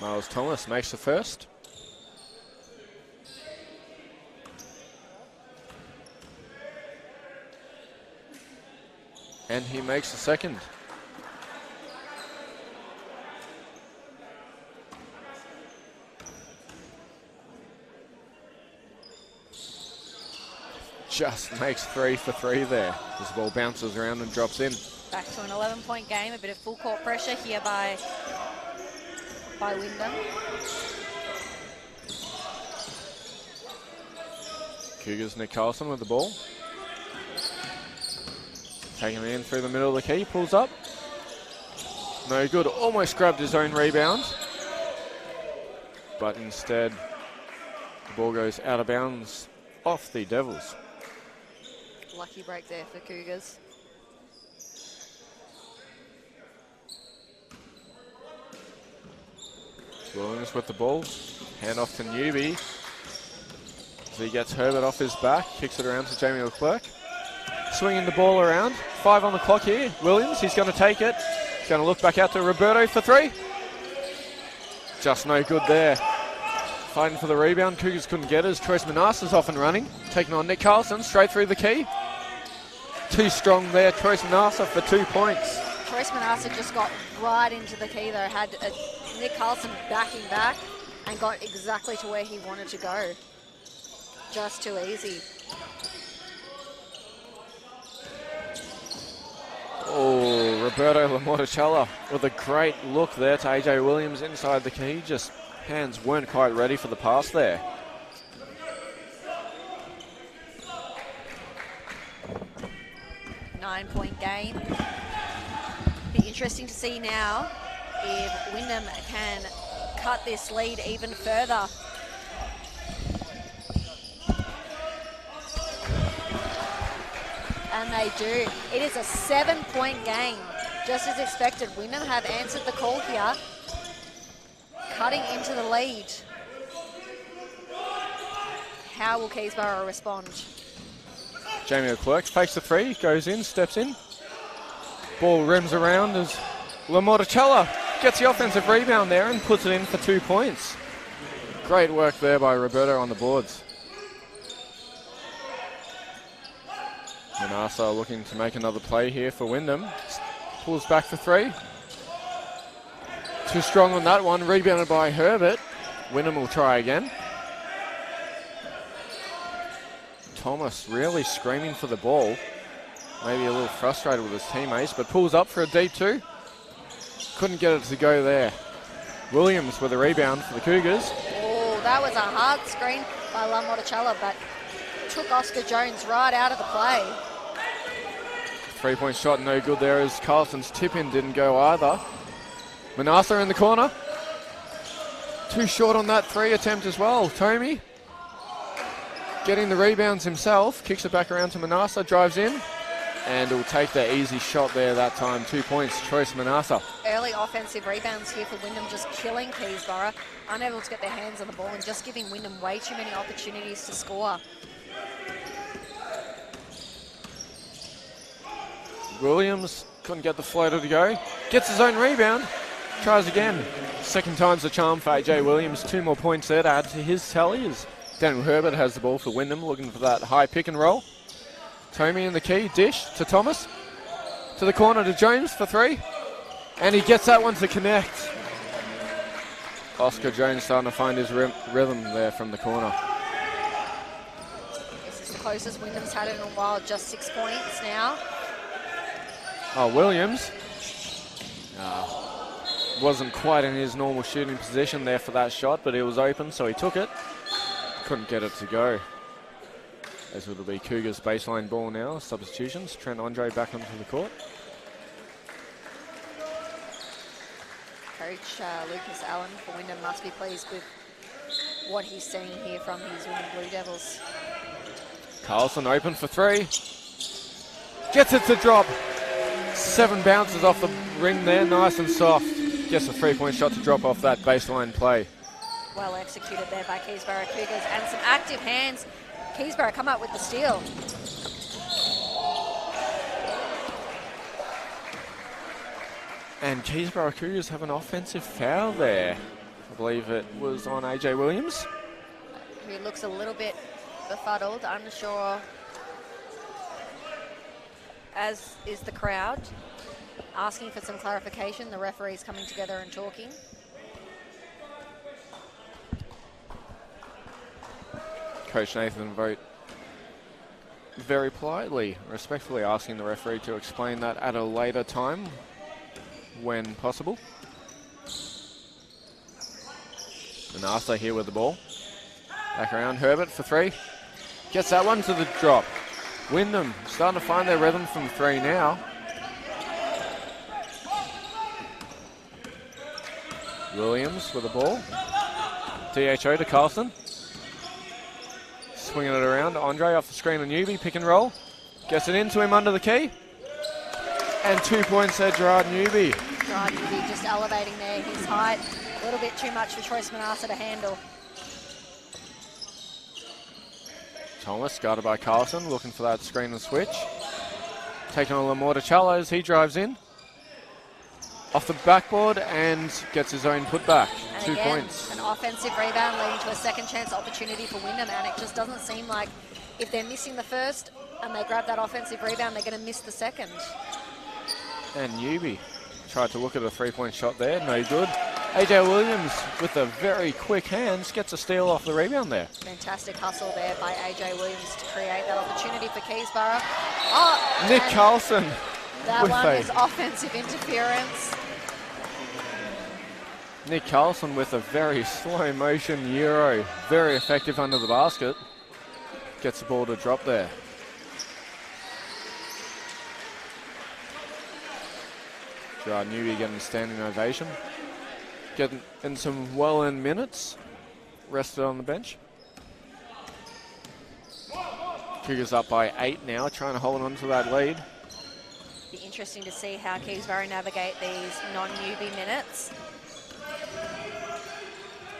Miles Thomas makes the first. And he makes the second. Just makes 3 for 3 there. This ball bounces around and drops in. Back to an 11-point game. A bit of full court pressure here by Wyndham. Cougars, Nick Carlson with the ball. Taking it in through the middle of the key, pulls up. No good, almost grabbed his own rebound. But instead, the ball goes out of bounds off the Devils. Lucky break there for Cougars. Williams with the ball. Hand off to Newby. As he gets Herbert off his back. Kicks it around to Jamie Leclerc. Swinging the ball around. 5 on the clock here. Williams, he's going to take it. He's going to look back out to Roberto for 3. Just no good there. Fighting for the rebound. Cougars couldn't get it as Tres Manassa's off and running. Taking on Nick Carlson straight through the key. Too strong there. Tres Manassa for 2 points. Tres Manassa just got right into the key though. Had Nick Carlson backing back and got exactly to where he wanted to go. Just too easy. Oh, Roberto Lamoticella with a great look there to AJ Williams inside the key. Just hands weren't quite ready for the pass there. Nine-point game. Be interesting to see now if Wyndham can cut this lead even further. And they do. It is a 7-point game. Just as expected, Wyndham have answered the call here. Cutting into the lead. How will Keysborough respond? Jamie Leclerc fakes the three, goes in, steps in. Ball rims around as Lamoticella gets the offensive rebound there and puts it in for 2 points. Great work there by Roberto on the boards. Manassa looking to make another play here for Wyndham. Pulls back for 3. Too strong on that one, rebounded by Herbert. Wyndham will try again. Thomas really screaming for the ball. Maybe a little frustrated with his teammates, but pulls up for a deep 2. Couldn't get it to go there. Williams with a rebound for the Cougars. Oh, that was a hard screen by Lamoticella, but took Oscar Jones right out of the play. 3-point shot, no good there as Carlson's tip-in didn't go either. Manassa in the corner. Too short on that 3 attempt as well. Tomey getting the rebounds himself. Kicks it back around to Manassa. Drives in. And will take the easy shot there that time. 2 points. Choice Manassa. Early offensive rebounds here for Wyndham, just killing Keysborough. Unable to get their hands on the ball and just giving Wyndham way too many opportunities to score. Williams couldn't get the floater to go. Gets his own rebound. Tries again. Second time's the charm for AJ Williams. 2 more points there to add to his tally as Daniel Herbert has the ball for Wyndham, looking for that high pick and roll. Tomey in the key. Dish to Thomas. To the corner to Jones for 3. And he gets that one to connect. Oscar Jones starting to find his rhythm there from the corner. This is the closest Wyndham's had in a while, just 6 points now. Oh, Williams wasn't quite in his normal shooting position there for that shot, but it was open, so he took it. Couldn't get it to go. As it'll be Cougars baseline ball now. Substitutions. Trent Andre back onto the court. Coach Lucas Allen for Wyndham must be pleased with what he's seeing here from his Wyndham Blue Devils. Carlson open for 3. Gets it to drop. 7 bounces off the ring there, nice and soft. Gets a 3-point shot to drop off that baseline play. Well executed there by Keysborough Cougars, and some active hands. Keysborough come up with the steal. And Keysborough Cougars have an offensive foul there. I believe it was on AJ Williams. Who looks a little bit befuddled, unsure, as is the crowd, asking for some clarification. The referees coming together and talking. Coach Nathan Vogt very politely, respectfully asking the referee to explain that at a later time when possible. Manassa here with the ball. Back around, Herbert for 3. Gets that one to the drop. Wyndham starting to find their rhythm from 3 now. Williams with the ball. DHO to Carlson. Swinging it around. Andre off the screen on Newby. Pick and roll. Gets it into him under the key. And 2 points there, Gerard Newby. Gerard Newby just elevating there. His height, a little bit too much for Choice Manassa to handle. Thomas guarded by Carlson, looking for that screen and switch. Taking on Lamortichello as he drives in. Off the backboard and gets his own putback. And 2 again, points. An offensive rebound leading to a second chance opportunity for Wyndham, and it just doesn't seem like if they're missing the first and they grab that offensive rebound, they're going to miss the second. And Newby tried to look at a 3-point shot there, no good. AJ Williams with a very quick hands gets a steal off the rebound there. Fantastic hustle there by AJ Williams to create that opportunity for Keysborough. Oh, Nick Carlson. That one is offensive interference. Nick Carlson with a very slow motion Euro. Very effective under the basket. Gets the ball to drop there. Gerard Newby getting a standing ovation. Getting in some well-earned minutes. Rested on the bench. Cougars up by 8 now, trying to hold on to that lead. Be interesting to see how Keysborough navigate these non-newbie minutes.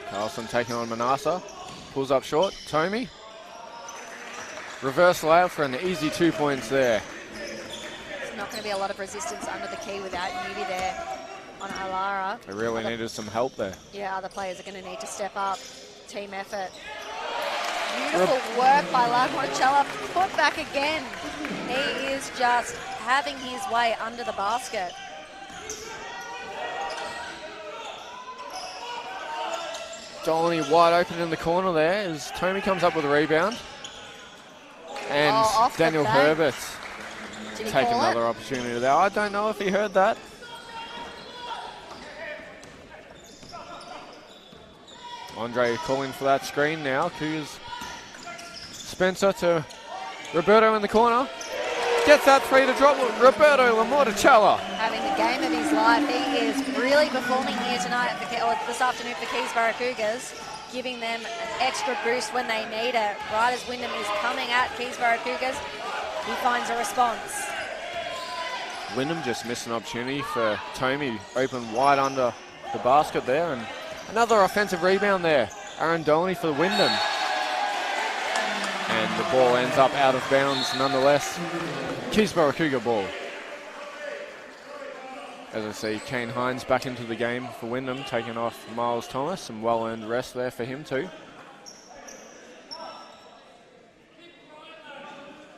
Carlson taking on Manassa. Pulls up short. Tomey. Reverse layup for an easy 2 points there. There's not going to be a lot of resistance under the key without Newby there on Alara. They really needed some help there. Yeah, other players are going to need to step up. Team effort. Beautiful work by Lamortichello. Put back again. He is just having his way under the basket. Dolany wide open in the corner there as Tomey comes up with a rebound. And Daniel Herbert take another opportunity there. I don't know if he heard that. Andre calling for that screen now. Cougars. Spencer to Roberto in the corner. Gets that 3 to drop. Roberto Lamortichello. Having the game of his life. He players really performing here tonight or this afternoon for Keysborough Cougars, giving them an extra boost when they need it. Right as Wyndham is coming at Keysborough Cougars, he finds a response. Wyndham just missed an opportunity for Tomey, open wide under the basket there, and another offensive rebound there. Aaron Dolney for Wyndham. And the ball ends up out of bounds nonetheless. Keysborough Cougar ball. As I see, Kane Hines back into the game for Wyndham, taking off Miles Thomas. Some well-earned rest there for him too.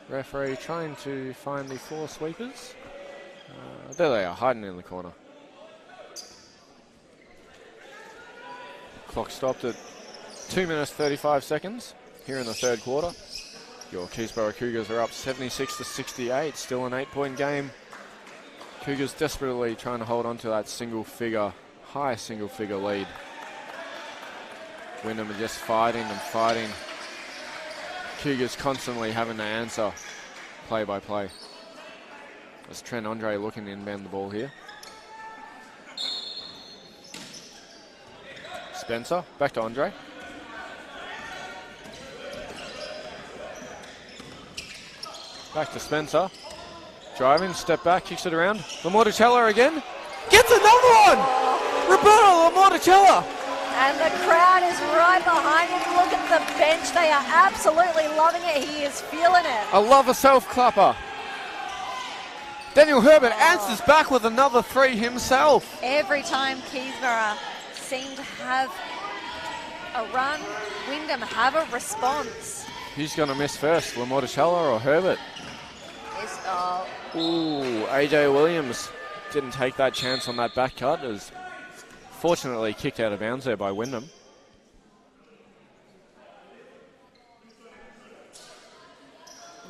Referee trying to find the floor sweepers. There they are, hiding in the corner. Clock stopped at 2 minutes 35 seconds here in the third quarter. Your Keysborough Cougars are up 76-68, still an 8-point game. Cougars desperately trying to hold on to that high single-figure lead. Wyndham are just fighting and fighting. Cougars constantly having to answer play by play. As Trent Andre looking to inbound the ball here. Spencer, back to Andre. Back to Spencer. Driving, step back, kicks it around. Lamorticella again. Gets another one! Roberto Lamorticella! And the crowd is right behind him. Look at the bench. They are absolutely loving it. He is feeling it. I love a self-clapper. Daniel Herbert answers back with another three himself. Every time Keysborough seem to have a run, Wyndham have a response. Who's going to miss first, Lamorticella or Herbert? Ooh, AJ Williams didn't take that chance on that back cut. It was fortunately kicked out of bounds there by Wyndham.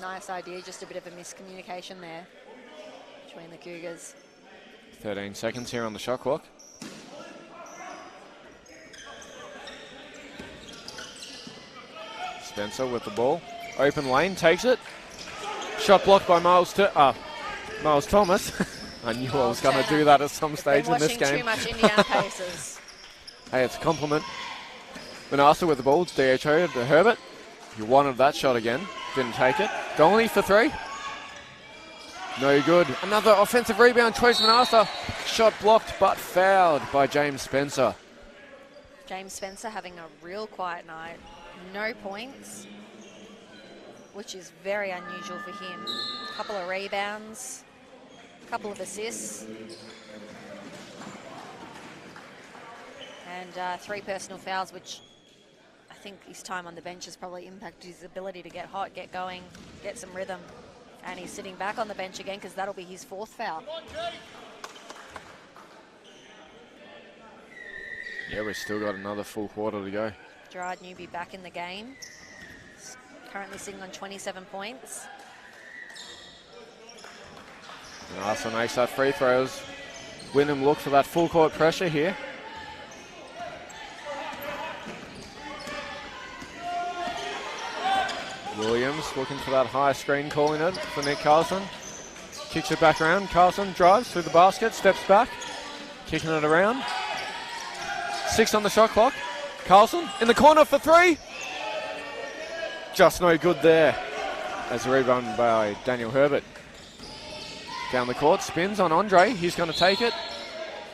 Nice idea, just a bit of a miscommunication there between the Cougars. 13 seconds here on the shot clock. Spencer with the ball. Open lane, takes it. Shot blocked by Miles Thomas. I knew I was going to do that at some stage in this game. Too much Indiana Pacers. Hey, it's a compliment. Manassa with the ball, DHO to Herbert. He wanted that shot again, didn't take it. Donnelly for three. No good. Another offensive rebound, Trace Manassa. Shot blocked but fouled by James Spencer. James Spencer having a real quiet night. No points, which is very unusual for him. A couple of rebounds, a couple of assists, and 3 personal fouls, which I think his time on the bench has probably impacted his ability to get hot, get going, get some rhythm. And he's sitting back on the bench again because that'll be his 4th foul. Yeah, we've still got another full quarter to go. Gerard Newby back in the game. Currently sitting on 27 points. Manassa makes that free throws. Wyndham look for that full court pressure here. Williams looking for that high screen, calling it for Nick Carlson. Kicks it back around. Carlson drives through the basket, steps back, kicking it around. 6 on the shot clock. Carlson in the corner for 3. Just no good there. As a rebound by Daniel Herbert. Down the court, spins on Andre. He's going to take it.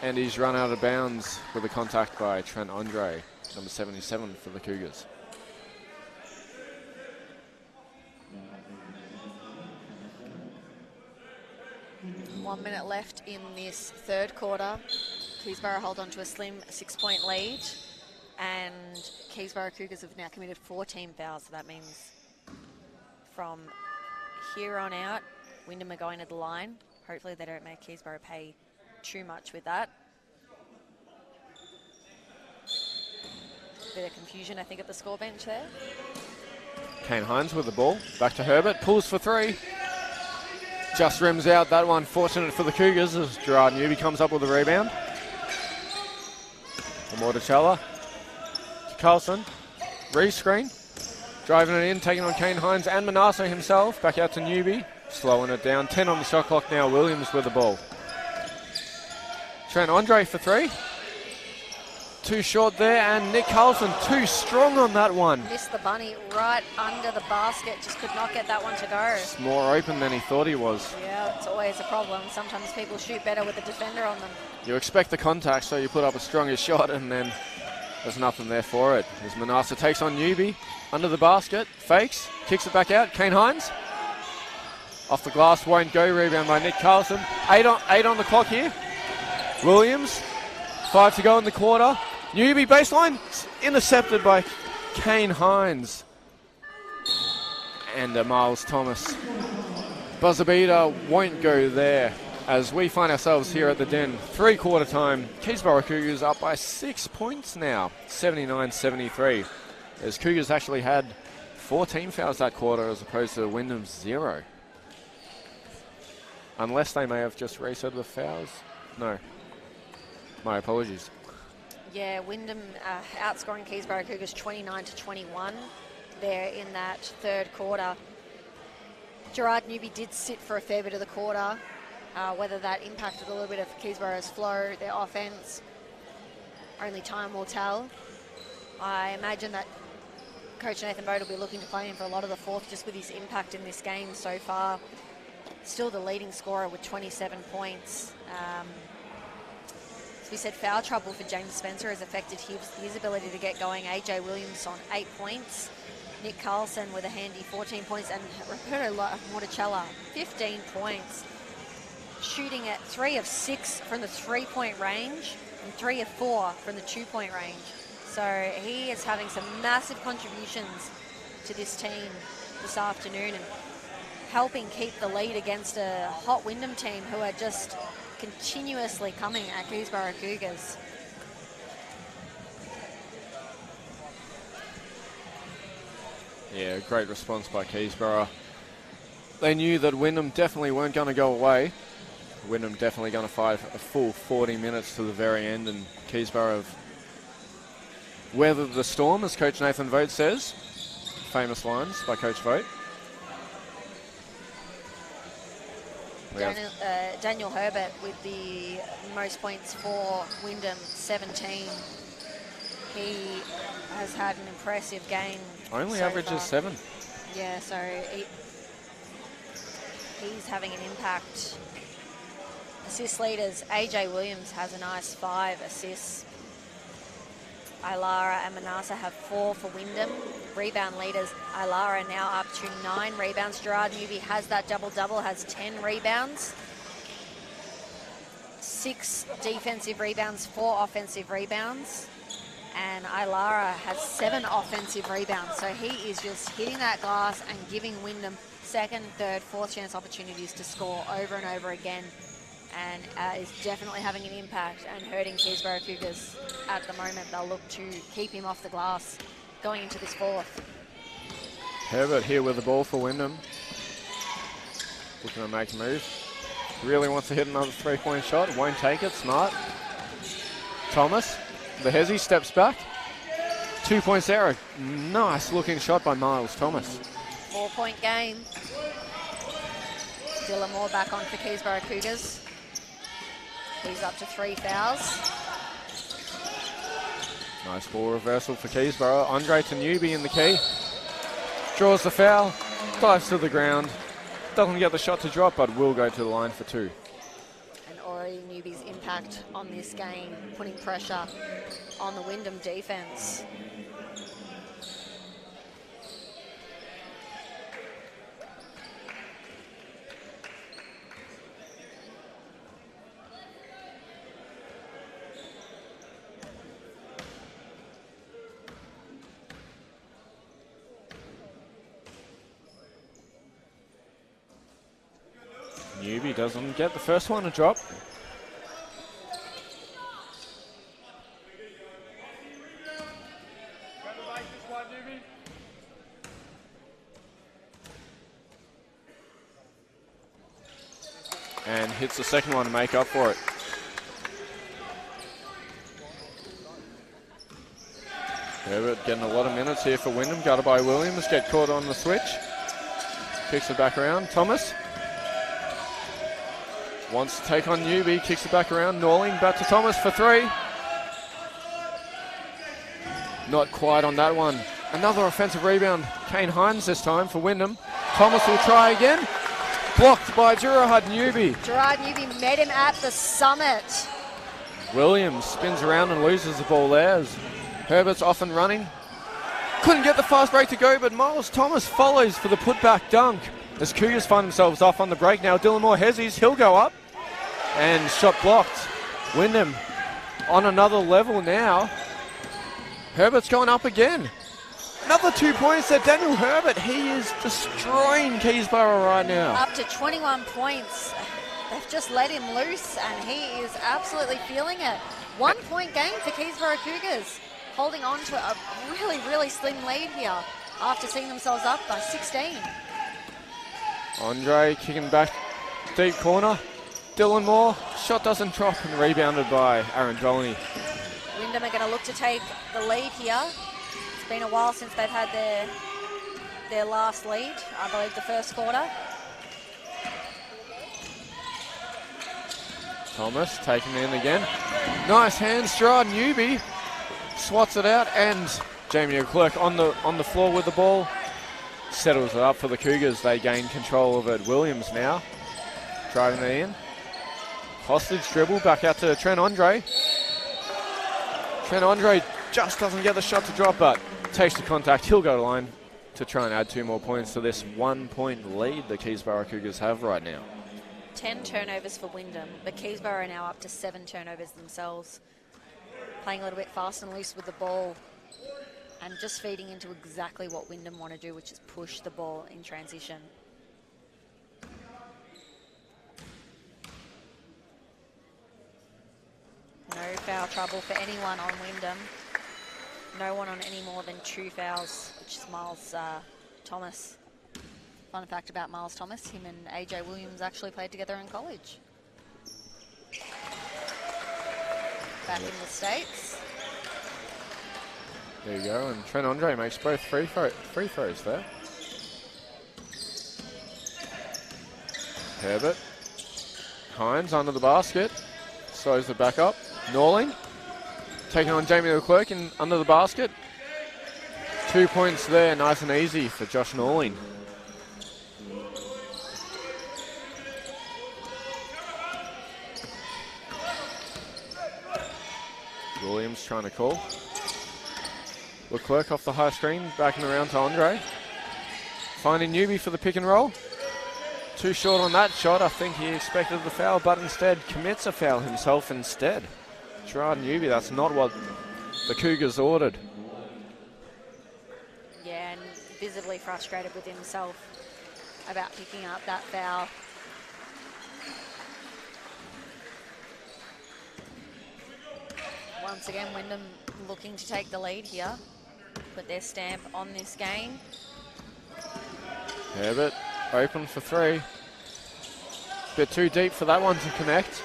And he's run out of bounds with a contact by Trent Andre, number 77 for the Cougars. One minute left in this third quarter. Keysborough hold on to a slim 6-point lead. And Keysborough Cougars have now committed 14 fouls. So that means from here on out, Wyndham are going to the line. Hopefully they don't make Keysborough pay too much with that. Bit of confusion, I think, at the score bench there. Kane Hines with the ball. Back to Herbert. Pulls for 3. Just rims out that one. Fortunate for the Cougars as Gerard Newby comes up with a rebound. Lamorticella. Carlson. Re-screen. Driving it in, taking on Kane Hines and Manassa himself. Back out to Newby. Slowing it down. 10 on the shot clock now. Williams with the ball. Trent Andre for three. Too short there, and Nick Carlson too strong on that one. Missed the bunny right under the basket, just could not get that one to go. It's more open than he thought he was. Yeah, it's always a problem. Sometimes people shoot better with a defender on them. You expect the contact, so you put up a stronger shot, and then there's nothing there for it. As Manassa takes on Newby, under the basket, fakes, kicks it back out. Kane Hines, off the glass, won't go. Rebound by Nick Carlson. Eight on the clock here. Williams, 5 to go in the quarter. Newby baseline, intercepted by Kane Hines. And Miles Thomas. Buzzer beater won't go there as we find ourselves here at the Den. 3-quarter time. Keysborough Cougars up by 6 points now, 79-73. As Cougars actually had 14 fouls that quarter as opposed to Wyndham's 0. Unless they may have just reset the fouls. No. My apologies. Yeah, Wyndham outscoring Keysborough Cougars 29-21 there in that third quarter. Gerard Newby did sit for a fair bit of the quarter. Whether that impacted a little bit of Keysborough's flow, their offense, only time will tell. I imagine that Coach Nathan Bode will be looking to play him for a lot of the fourth just with his impact in this game so far. Still the leading scorer with 27 points. As we said, foul trouble for James Spencer has affected his ability to get going. AJ Williams on 8 points. Nick Carlson with a handy 14 points. And Roberto Morticella, 15 points. Shooting at 3 of 6 from the 3-point range and 3 of 4 from the 2-point range. So he is having some massive contributions to this team this afternoon and helping keep the lead against a hot Wyndham team who are just continuously coming at Keysborough Cougars. Yeah, great response by Keysborough. They knew that Wyndham definitely weren't going to go away. Wyndham definitely going to fight a full 40 minutes to the very end, and Keysborough have weathered the storm, as Coach Nathan Vogt says. Famous lines by Coach Vogt. Daniel Herbert with the most points for Wyndham, 17. He has had an impressive game. Only so averages far. 7. Yeah, so he's having an impact. Assist leaders, AJ Williams has a nice 5 assists. Ilara and Manassa have 4 for Wyndham. Rebound leaders, Ilara now up to 9 rebounds. Gerard Newby has that double-double, has 10 rebounds. 6 defensive rebounds, 4 offensive rebounds. And Ilara has 7 offensive rebounds. So he is just hitting that glass and giving Wyndham second, third, fourth chance opportunities to score over and over again. And is definitely having an impact and hurting Keysborough Cougars at the moment. They'll look to keep him off the glass going into this fourth. Herbert here with the ball for Wyndham. Looking to make a move. Really wants to hit another 3-point shot. Won't take it. Smart. Thomas, the hezzy, steps back. 2 points there. A nice looking shot by Miles Thomas. 4-point game. Dylan Moore back on for Keysborough Cougars. He's up to 3 fouls. Nice ball reversal for Keysborough. Andre to Newby in the key. Draws the foul. Dives to the ground. Doesn't get the shot to drop, but will go to the line for 2. And already Newby's impact on this game, putting pressure on the Wyndham defense. Newby doesn't get the first one to drop. And hits the second one to make up for it. Herbert getting a lot of minutes here for Wyndham. Guarded by Williams. Get caught on the switch. Kicks it back around. Thomas. Wants to take on Newby, kicks it back around. Norling back to Thomas for 3. Not quite on that one. Another offensive rebound. Kane Hines this time for Wyndham. Thomas will try again. Blocked by Gerard Newby. Gerard Newby met him at the summit. Williams spins around and loses the ball there as Herbert's off and running. Couldn't get the fast break to go, but Miles Thomas follows for the putback dunk. As Cougars find themselves off on the break now, Dylan Moore hezzies, he'll go up. And shot blocked. Wyndham on another level now. Herbert's going up again. Another 2 points there. Daniel Herbert, he is destroying Keysborough right now. Up to 21 points. They've just let him loose and he is absolutely feeling it. 1 point game for Keysborough Cougars. Holding on to a really, really slim lead here after seeing themselves up by 16. Andre kicking back deep corner. Dylan Moore, shot doesn't drop and rebounded by Aaron Dolney. Wyndham are going to look to take the lead here. It's been a while since they've had their last lead, I believe the first quarter. Thomas taking it in again. Nice hands, Gerard Newby swats it out, and Jamie Leclerc on the floor with the ball. Settles it up for the Cougars. They gain control of it. Williams now driving it in. Hostage dribble back out to Trent Andre. Trent Andre just doesn't get the shot to drop, but takes the contact. He'll go to line to try and add 2 more points to this 1 point lead the Keysborough Cougars have right now. 10 turnovers for Wyndham, but Keysborough are now up to 7 turnovers themselves. Playing a little bit fast and loose with the ball and just feeding into exactly what Wyndham want to do, which is push the ball in transition. No foul trouble for anyone on Wyndham. No one on any more than 2 fouls, which is Miles Thomas. Fun fact about Miles Thomas, him and AJ Williams actually played together in college. Back in the States. There you go, and Trent Andre makes both free throws there. Herbert. Hines under the basket. Slows it back up. Norling. Taking on Jamie Leclerc in under the basket. 2 points there, nice and easy for Josh Norling. Williams trying to call. Leclerc off the high screen, backing around to Andre. Finding Newby for the pick and roll. Too short on that shot. I think he expected the foul, but instead commits a foul himself instead. Gerard Newby, that's not what the Cougars ordered. Yeah, and visibly frustrated with himself about picking up that foul. Once again, Wyndham looking to take the lead here, put their stamp on this game. Herbert open for 3. Bit too deep for that one to connect.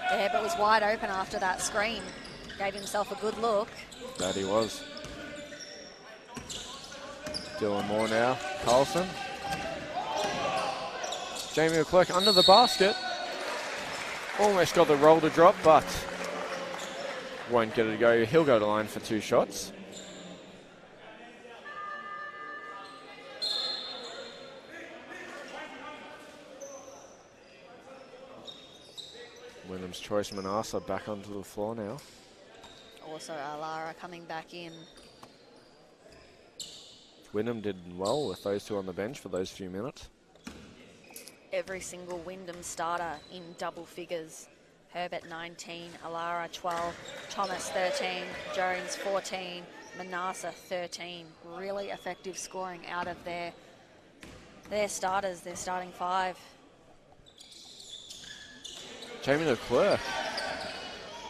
Herbert was wide open after that screen. Gave himself a good look. That he was. Dylan Moore now. Carlson. Jamie Leclerc under the basket. Almost got the roll to drop, but won't get it to go. He'll go to line for 2 shots. Wyndham's choice Manassa back onto the floor now. Also, Alara coming back in. Wyndham did well with those 2 on the bench for those few minutes. Every single Wyndham starter in double figures. Herbert 19, Alara 12, Thomas 13, Jones 14, Manassa 13. Really effective scoring out of their starters, their starting 5. Jamie Leclerc,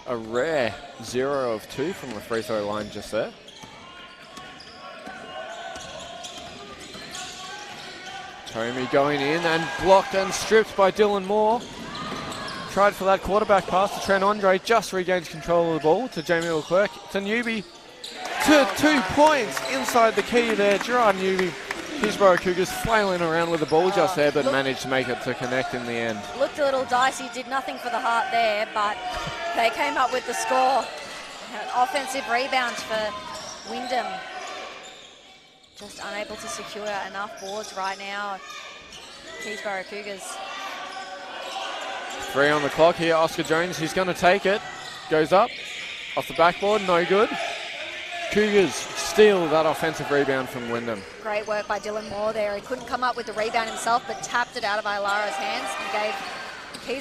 a rare 0 of 2 from the free throw line just there. Tomey going in and blocked and stripped by Dylan Moore. Tried for that quarterback pass to Trent Andre, just regains control of the ball to Jamie Leclerc, to Newby, to 2 points inside the key there. Gerard Newby Keysborough Cougars flailing around with the ball just there, but managed to make it to connect in the end. Looked a little dicey, did nothing for the heart there, but they came up with the score. An offensive rebound for Wyndham. Just unable to secure enough boards right now. Keysborough Cougars. 3 on the clock here. Oscar Jones, he's going to take it. Goes up, off the backboard, no good. Cougars steal that offensive rebound from Wyndham. Great work by Dylan Moore there. He couldn't come up with the rebound himself, but tapped it out of Ailara's hands and gave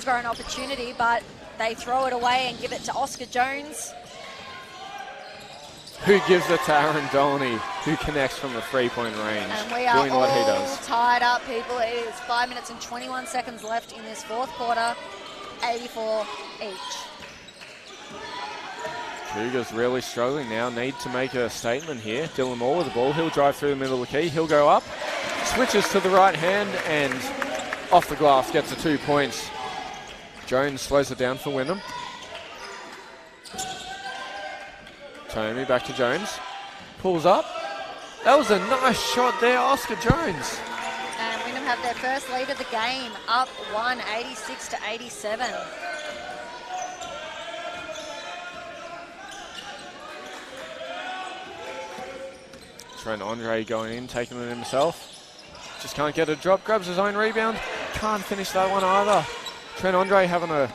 Keysborough an opportunity, but they throw it away and give it to Oscar Jones. Who gives it to Aaron Dolney, who connects from the 3-point range, And we are doing what he all does. tied up, people. It is 5 minutes and 21 seconds left in this fourth quarter. 84 each. Cougars really struggling now, need to make a statement here. Dylan Moore with the ball, he'll drive through the middle of the key, he'll go up, switches to the right hand and off the glass, gets the 2 points. Jones slows it down for Wyndham. Tommy back to Jones, pulls up. That was a nice shot there, Oscar Jones. And Wyndham have their first lead of the game, up 1, 86 to 87. Trent Andre going in, taking it himself. Just can't get a drop, grabs his own rebound. Can't finish that one either. Trent Andre having a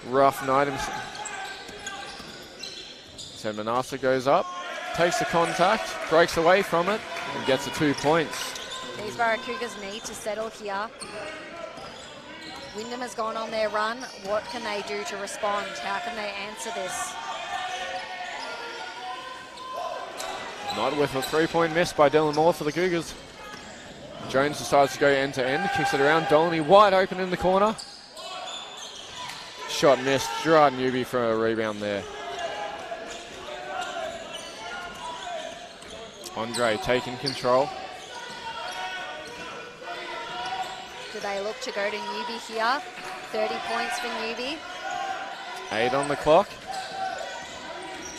rough night himself. So Manassa goes up, takes the contact, breaks away from it, and gets the 2 points. Keysborough Cougars need to settle here. Wyndham has gone on their run. What can they do to respond? How can they answer this? Not with a 3-point miss by Dylan Moore for the Cougars. Jones decides to go end to end, kicks it around. Dolney wide open in the corner. Shot missed. Gerard Newby for a rebound there. Andre taking control. Do they look to go to Newby here? 30 points for Newby. 8 on the clock.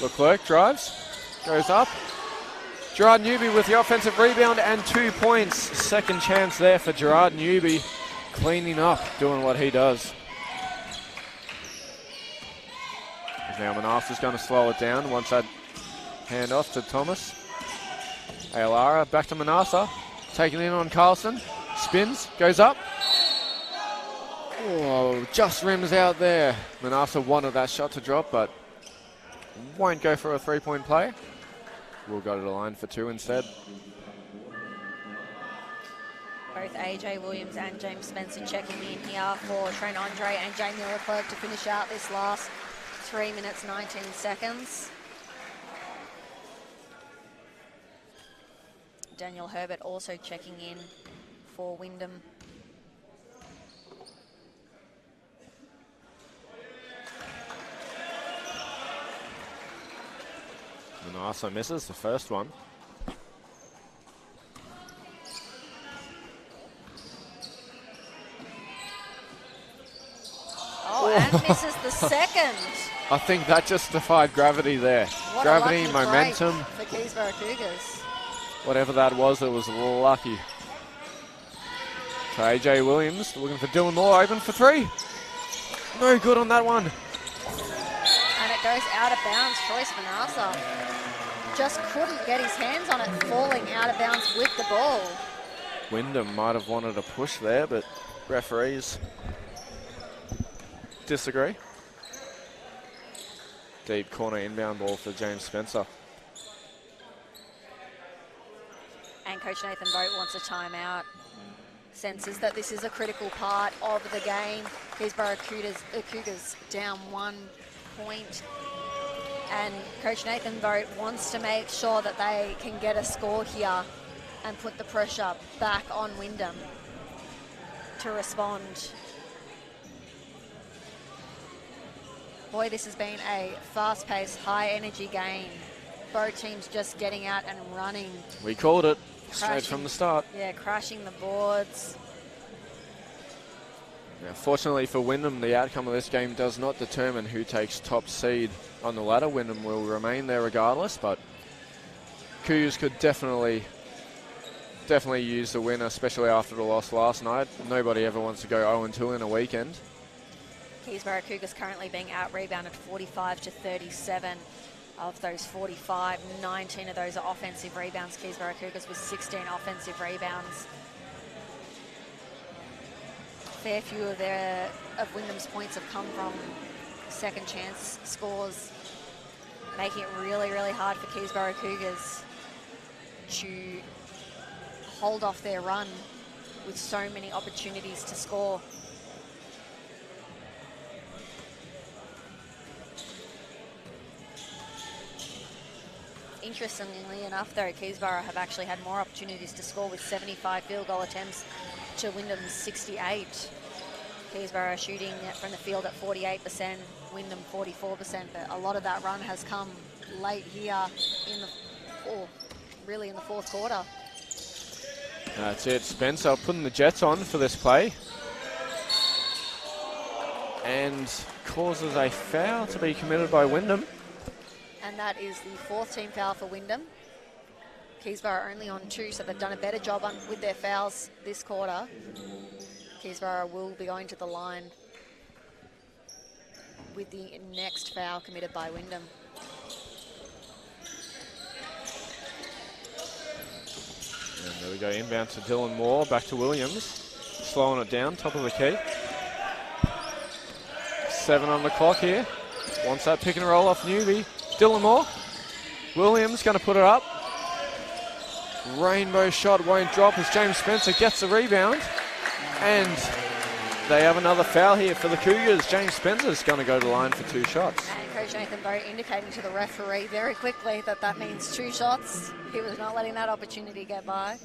Leclerc drives, goes up. Gerard Newby with the offensive rebound and 2 points. Second chance there for Gerard Newby, cleaning up, doing what he does. Now Manassa's going to slow it down. Wants that hand off to Thomas. Ailara back to Manassa, taking in on Carlson. Spins, goes up. Oh, just rims out there. Manassa wanted that shot to drop, but won't go for a 3-point play. We'll go to the line for 2 instead. Both AJ Williams and James Spencer checking in here for Trent Andre and Jamie Leclerc to finish out this last 3 minutes, 19 seconds. Daniel Herbert also checking in for Wyndham. Manassa misses the first one. Oh, and misses the second. I think that just defied gravity there. What Gravity, a lucky momentum, break for Keysborough Cougars. whatever that was, it was lucky. So AJ Williams looking for Dylan Moore, open for 3. No good on that one. And it goes out of bounds. Choice Manassa just couldn't get his hands on it, falling out of bounds with the ball. Wyndham might have wanted a push there, but referees disagree. Deep corner inbound ball for James Spencer. And Coach Nathan Boat wants a timeout. Senses that this is a critical part of the game. Keysborough Cougars down 1 point. And Coach Nathan Boat wants to make sure that they can get a score here and put the pressure back on Wyndham to respond. Boy, this has been a fast-paced, high-energy game. Both teams just getting out and running. We called it straight Crashing. from the start. Yeah, crashing the boards. Now, fortunately for Wyndham, the outcome of this game does not determine who takes top seed on the ladder. Wyndham will remain there regardless, but Cougars could definitely definitely use the win, especially after the loss last night. Nobody ever wants to go 0-2 in a weekend. Keysborough Cougars currently being out-rebounded 45-37. Of those 45, 19 of those are offensive rebounds. Keysborough Cougars with 16 offensive rebounds. Fair few of Wyndham's points have come from second chance scores, making it really, really hard for Keysborough Cougars to hold off their run with so many opportunities to score. Interestingly enough, though, Keysborough have actually had more opportunities to score with 75 field goal attempts to Wyndham's 68. Keysborough shooting from the field at 48%, Wyndham 44%, but a lot of that run has come late here in the fourth quarter. That's it. Spencer putting the Jets on for this play. And causes a foul to be committed by Wyndham. And that is the fourth team foul for Wyndham. Keysborough only on 2, so they've done a better job with their fouls this quarter. Keysborough will be going to the line with the next foul committed by Wyndham. And there we go, inbound to Dylan Moore, back to Williams. Slowing it down, top of the key. 7 on the clock here. Wants that pick and roll off Newby. Dylan Moore. Williams going to put it up. Rainbow shot won't drop as James Spencer gets the rebound. And they have another foul here for the Cougars. James Spencer's going to go to the line for 2 shots. And Coach Nathan Bowe indicating to the referee very quickly that that means 2 shots. He was not letting that opportunity get by.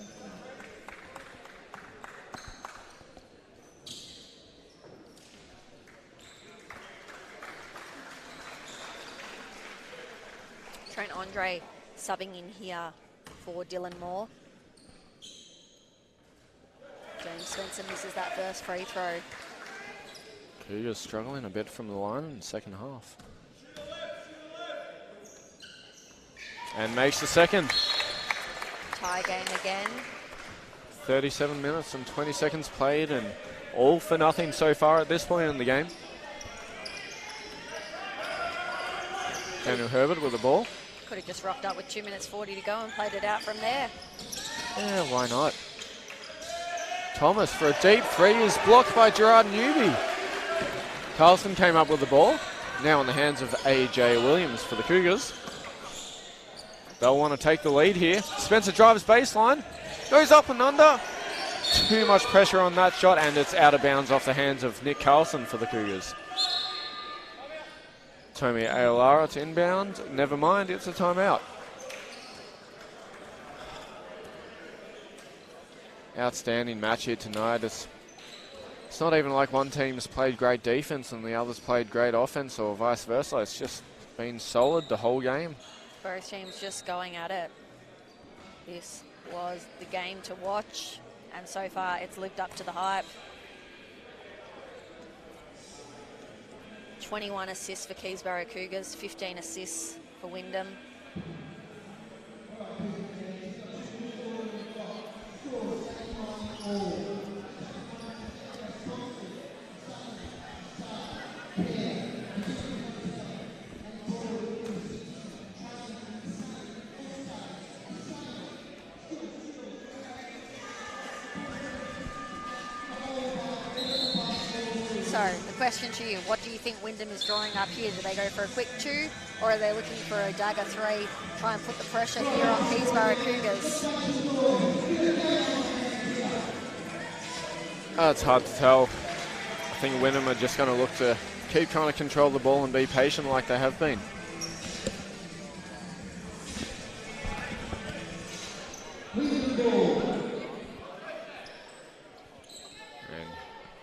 Trent Andre subbing in here for Dylan Moore. James Spencer misses that first free throw. Cougars struggling a bit from the line in the second half. And makes the second. Tie game again. 37 minutes and 20 seconds played and all for nothing so far at this point in the game. Daniel Herbert with the ball. Could have just rocked up with 2 minutes 40 to go and played it out from there. Yeah, why not? Thomas for a deep 3 is blocked by Gerard Newby. Carlson came up with the ball. Now in the hands of AJ Williams for the Cougars. They'll want to take the lead here. Spencer drives baseline. Goes up and under. Too much pressure on that shot and it's out of bounds off the hands of Nick Carlson for the Cougars. Tomi Aolara to inbound. Never mind, it's a timeout. Outstanding match here tonight. It's not even like one team's played great defense and the other's played great offense or vice versa. It's just been solid the whole game. Both teams just going at it. This was the game to watch, and so far it's lived up to the hype. 21 assists for Keysborough Cougars, 15 assists for Wyndham. So, the question to you, what do you think Wyndham is drawing up here? Do they go for a quick 2, or are they looking for a dagger 3, try and put the pressure here on Keysborough Cougars? It's hard to tell. I think Wyndham are just going to look to keep trying to control the ball and be patient like they have been.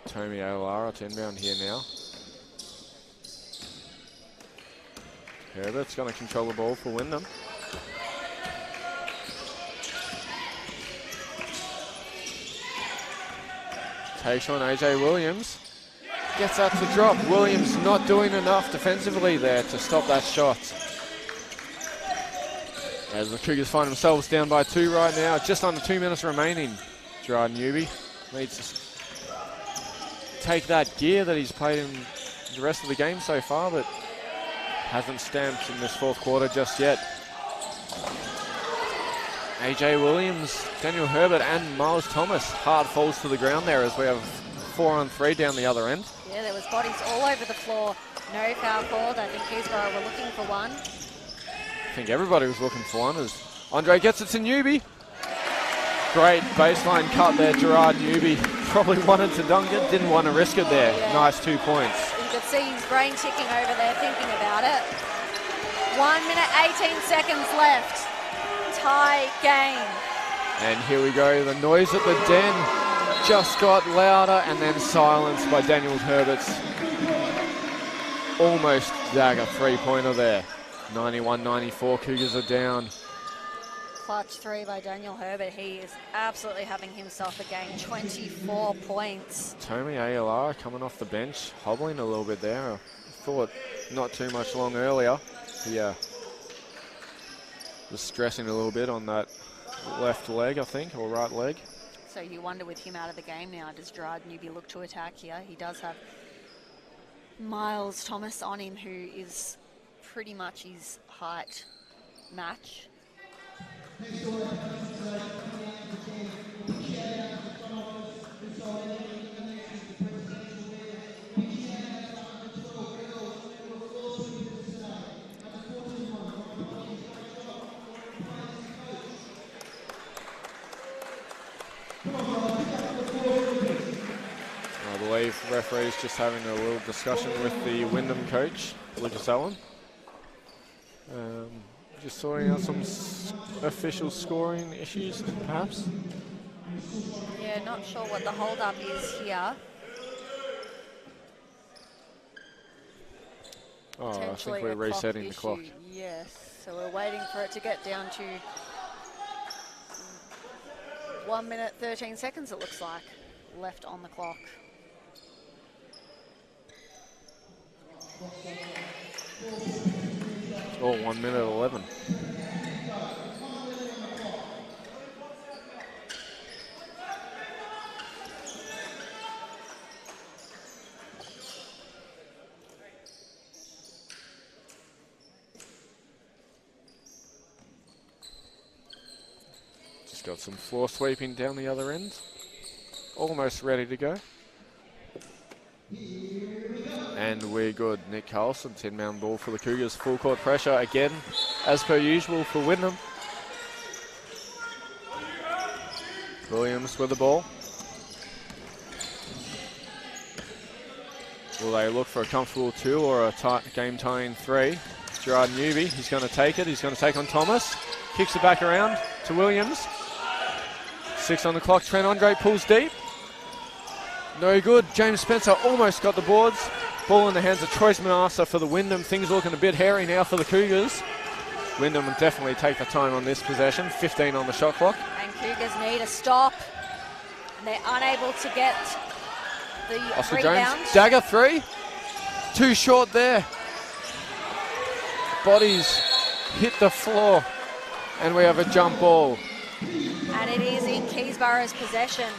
Tomi Aolara to inbound here now. Herbert's going to control the ball for Wyndham. Takes on AJ Williams. Gets that to drop. Williams not doing enough defensively there to stop that shot. As the Cougars find themselves down by 2 right now, just under 2 minutes remaining. Gerard Newby needs to take that gear that he's played in the rest of the game so far, but hasn't stamped in this fourth quarter just yet. AJ Williams, Daniel Herbert and Miles Thomas. Hard falls to the ground there as we have 4-on-3 down the other end. Yeah, there was bodies all over the floor. No foul called. I think Keysborough were looking for one. I think everybody was looking for one as Andre gets it to Newby. Great baseline cut there, Gerard Newby. Probably wanted to dunk it, didn't want to risk it there. Yeah. Nice 2 points. You could see his brain ticking over there, thinking about it. 1 minute, 18 seconds left. Tie game. And here we go, the noise at the den just got louder and then silenced by Daniel Herbert's almost dagger 3-pointer there. 91-94, Cougars are down. Clutch 3 by Daniel Herbert. He is absolutely having himself a game. 24 points. Tommy ALR coming off the bench, hobbling a little bit there. I thought not too much long earlier. Yeah. Was stressing a little bit on that left leg, I think, or right leg. So you wonder with him out of the game now, does Gerard Newby look to attack here? He does have Miles Thomas on him, who is pretty much his height match. I believe the referee's just having a little discussion with the Wyndham coach, Lucas Allen. Just sorting out some official scoring issues, perhaps. Yeah, not sure what the hold-up is here. Oh, I think we're resetting the clock. Yes, so we're waiting for it to get down to 1 minute, 13 seconds, it looks like, left on the clock. Oh, 1 minute 11. Just got some floor sweeping down the other end. Almost ready to go. And we're good. Nick Carlson, 10-man ball for the Cougars. Full court pressure again, as per usual for Wyndham. Williams with the ball. Will they look for a comfortable 2 or a game-tying 3? Gerard Newby, he's going to take it. He's going to take on Thomas. Kicks it back around to Williams. 6 on the clock. Trent Andre pulls deep. No good. James Spencer almost got the boards. Ball in the hands of Troyce Manassa for the Wyndham. Things looking a bit hairy now for the Cougars. Wyndham will definitely take the time on this possession. 15 on the shot clock. And Cougars need a stop. And they're unable to get the Oscar rebound. Jones, dagger 3. Too short there. Bodies hit the floor. And we have a jump ball. And it is in Keysborough's possession.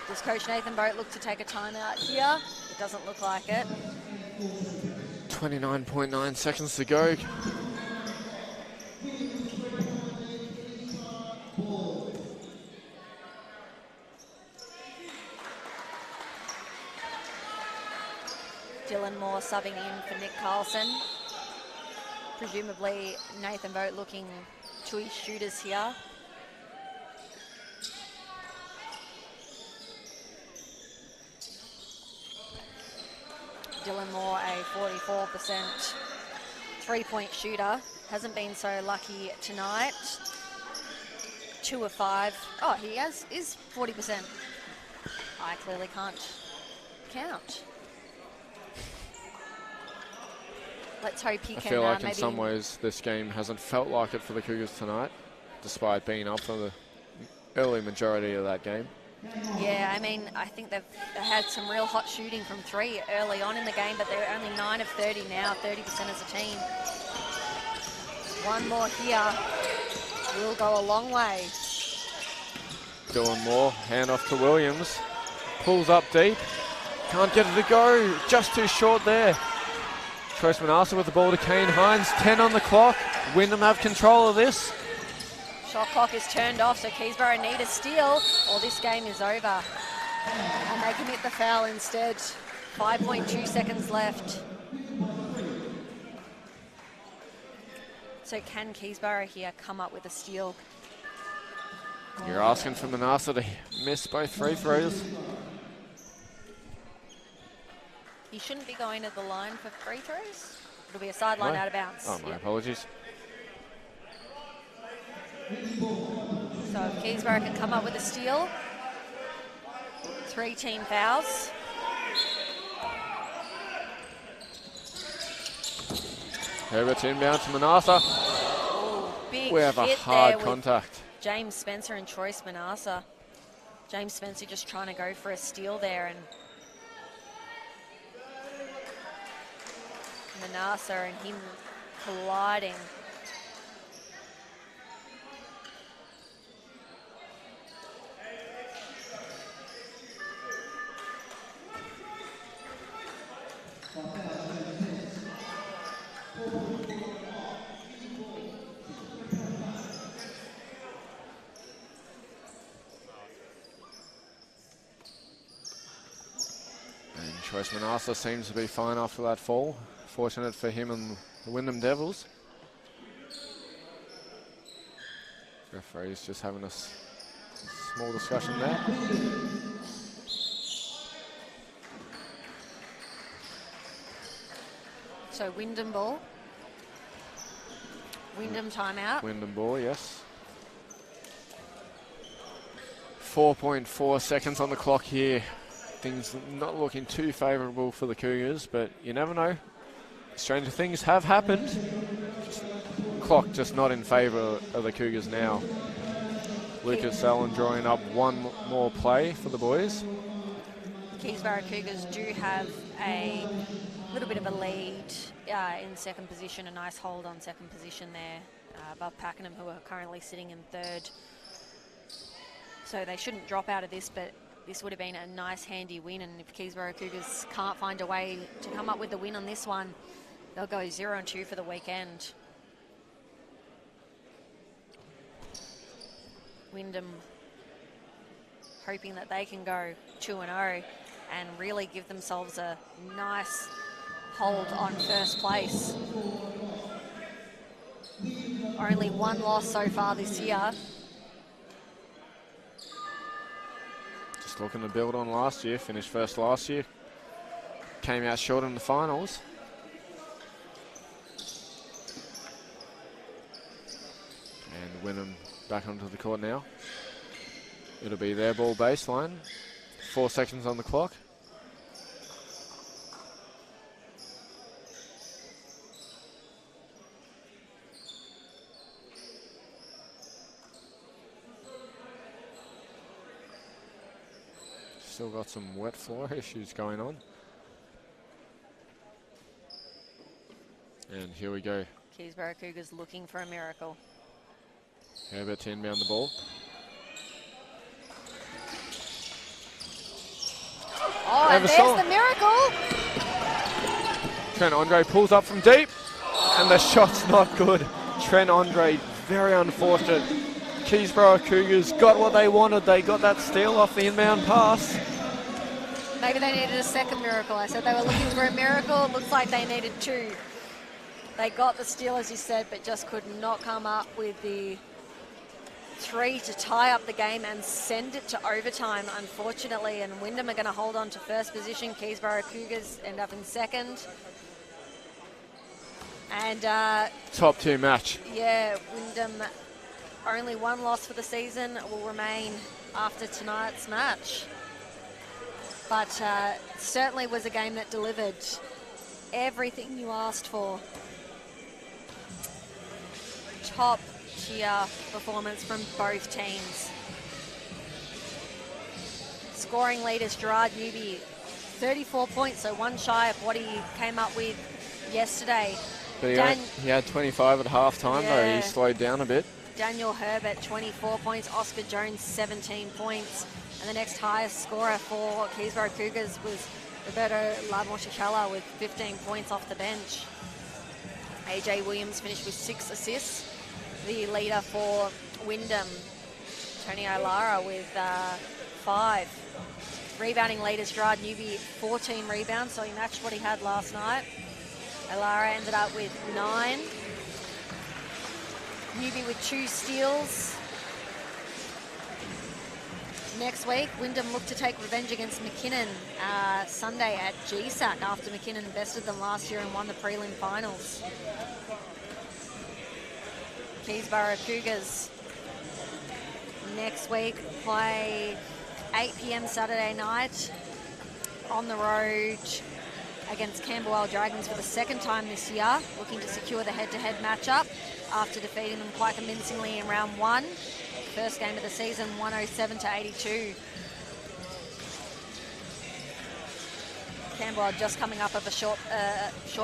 Does Coach Nathan Boat look to take a timeout here? It doesn't look like it. 29.9 seconds to go. Dylan Moore subbing in for Nick Carlson. Presumably Nathan Boat looking to his shooters here. Dylan Moore, a 44% three-point shooter. Hasn't been so lucky tonight. 2 of 5. Oh, he is 40%. I clearly can't count. Let's hope he can. I feel like in some ways this game hasn't felt like it for the Cougars tonight, despite being up for the early majority of that game. Yeah, I mean, I think they've had some real hot shooting from 3 early on in the game, but they're only 9 of 30 now, 30% as a team. One more here. will go a long way. Doing more. Hand off to Williams. Pulls up deep. Can't get it to go. Just too short there. Trace Manassa with the ball to Kane Hines. 10 on the clock. Wyndham have control of this. Shot clock is turned off, so Keysborough need a steal or this game is over. And they commit the foul instead. 5.2 seconds left. So can Keysborough here come up with a steal? You're asking for Manassa to miss both free throws. He shouldn't be going to the line for free throws. It'll be a sideline out of bounds. Oh, my apologies. So if Keysborough can come up with a steal, 3 team fouls. Herbert's inbound to Manassa. Ooh, big We have a hit hard there contact. James Spencer and Troyce Manassa. James Spencer just trying to go for a steal there, and Manassa and him colliding. Troyce Manassa seems to be fine after that fall. Fortunate for him and the Wyndham Devils. Referee's just having a small discussion there. So Wyndham ball. Wyndham timeout. Wyndham ball, yes. 4.4 seconds on the clock here. Things not looking too favourable for the Cougars, but you never know. Stranger things have happened. Clock just not in favour of the Cougars now. Lucas Allen drawing up one more play for the boys. Keysborough Cougars do have a little bit of a lead in second position, a nice hold on second position there above Pakenham, who are currently sitting in third. So they shouldn't drop out of this, but this would have been a nice handy win, and if Keysborough Cougars can't find a way to come up with the win on this one, they'll go 0-2 for the weekend. Wyndham hoping that they can go 2-0 and really give themselves a nice hold on first place. Only one loss so far this year. Just looking to build on last year, finished first last year. Came out short in the finals. And Wyndham back onto the court now. It'll be their ball baseline. 4 seconds on the clock. Still got some wet floor issues going on. And here we go. Keysborough Cougars looking for a miracle. Herbert to inbound the ball. Oh, and there's the miracle. Trent Andre pulls up from deep, and the shot's not good. Trent Andre, very unfortunate. Keysborough Cougars got what they wanted. They got that steal off the inbound pass. Maybe they needed a second miracle. I said they were looking for a miracle. It looks like they needed 2. They got the steal, as you said, but just could not come up with the 3 to tie up the game and send it to overtime, unfortunately. And Wyndham are going to hold on to first position. Keysborough Cougars end up in second. And top 2 match. Yeah, Wyndham, only 1 loss for the season, will remain after tonight's match. But certainly was a game that delivered everything you asked for. Top tier performance from both teams. Scoring leaders Gerard Newby, 34 points, so 1 shy of what he came up with yesterday. But he had 25 at half time, though. He slowed down a bit. Daniel Herbert, 24 points. Oscar Jones, 17 points. And the next highest scorer for Keysborough Cougars was Roberto Lamochichala with 15 points off the bench. AJ Williams finished with 6 assists. The leader for Wyndham, Tony O'Lara, with 5. Rebounding leader Gerard Newby, 14 rebounds, so he matched what he had last night. O'Lara ended up with 9. Newby with 2 steals. Next week, Wyndham look to take revenge against McKinnon Sunday at GSAC after McKinnon bested them last year and won the prelim finals. Keysborough Cougars next week play 8 p.m. Saturday night on the road against Camberwell Dragons for the second time this year, looking to secure the head-to-head matchup after defeating them quite convincingly in round 1. First game of the season, 107-82. Camberwell just coming up of a short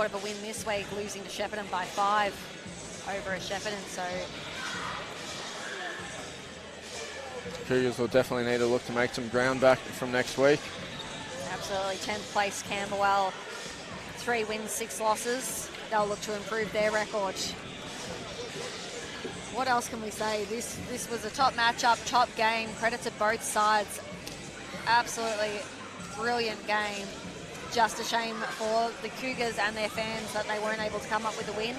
of a win this week, losing to Shepparton by 5 over at Shepparton. So Cougars will definitely need to look to make some ground back from next week. absolutely, 10th place Camberwell, 3 wins, 6 losses. They'll look to improve their record. What else can we say? This was a top matchup, top game. Credit to both sides. Absolutely brilliant game. Just a shame for the Cougars and their fans that they weren't able to come up with a win.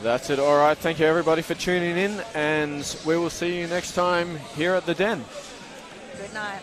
That's it. All right. Thank you, everybody, for tuning in, and we will see you next time here at the Den. Good night.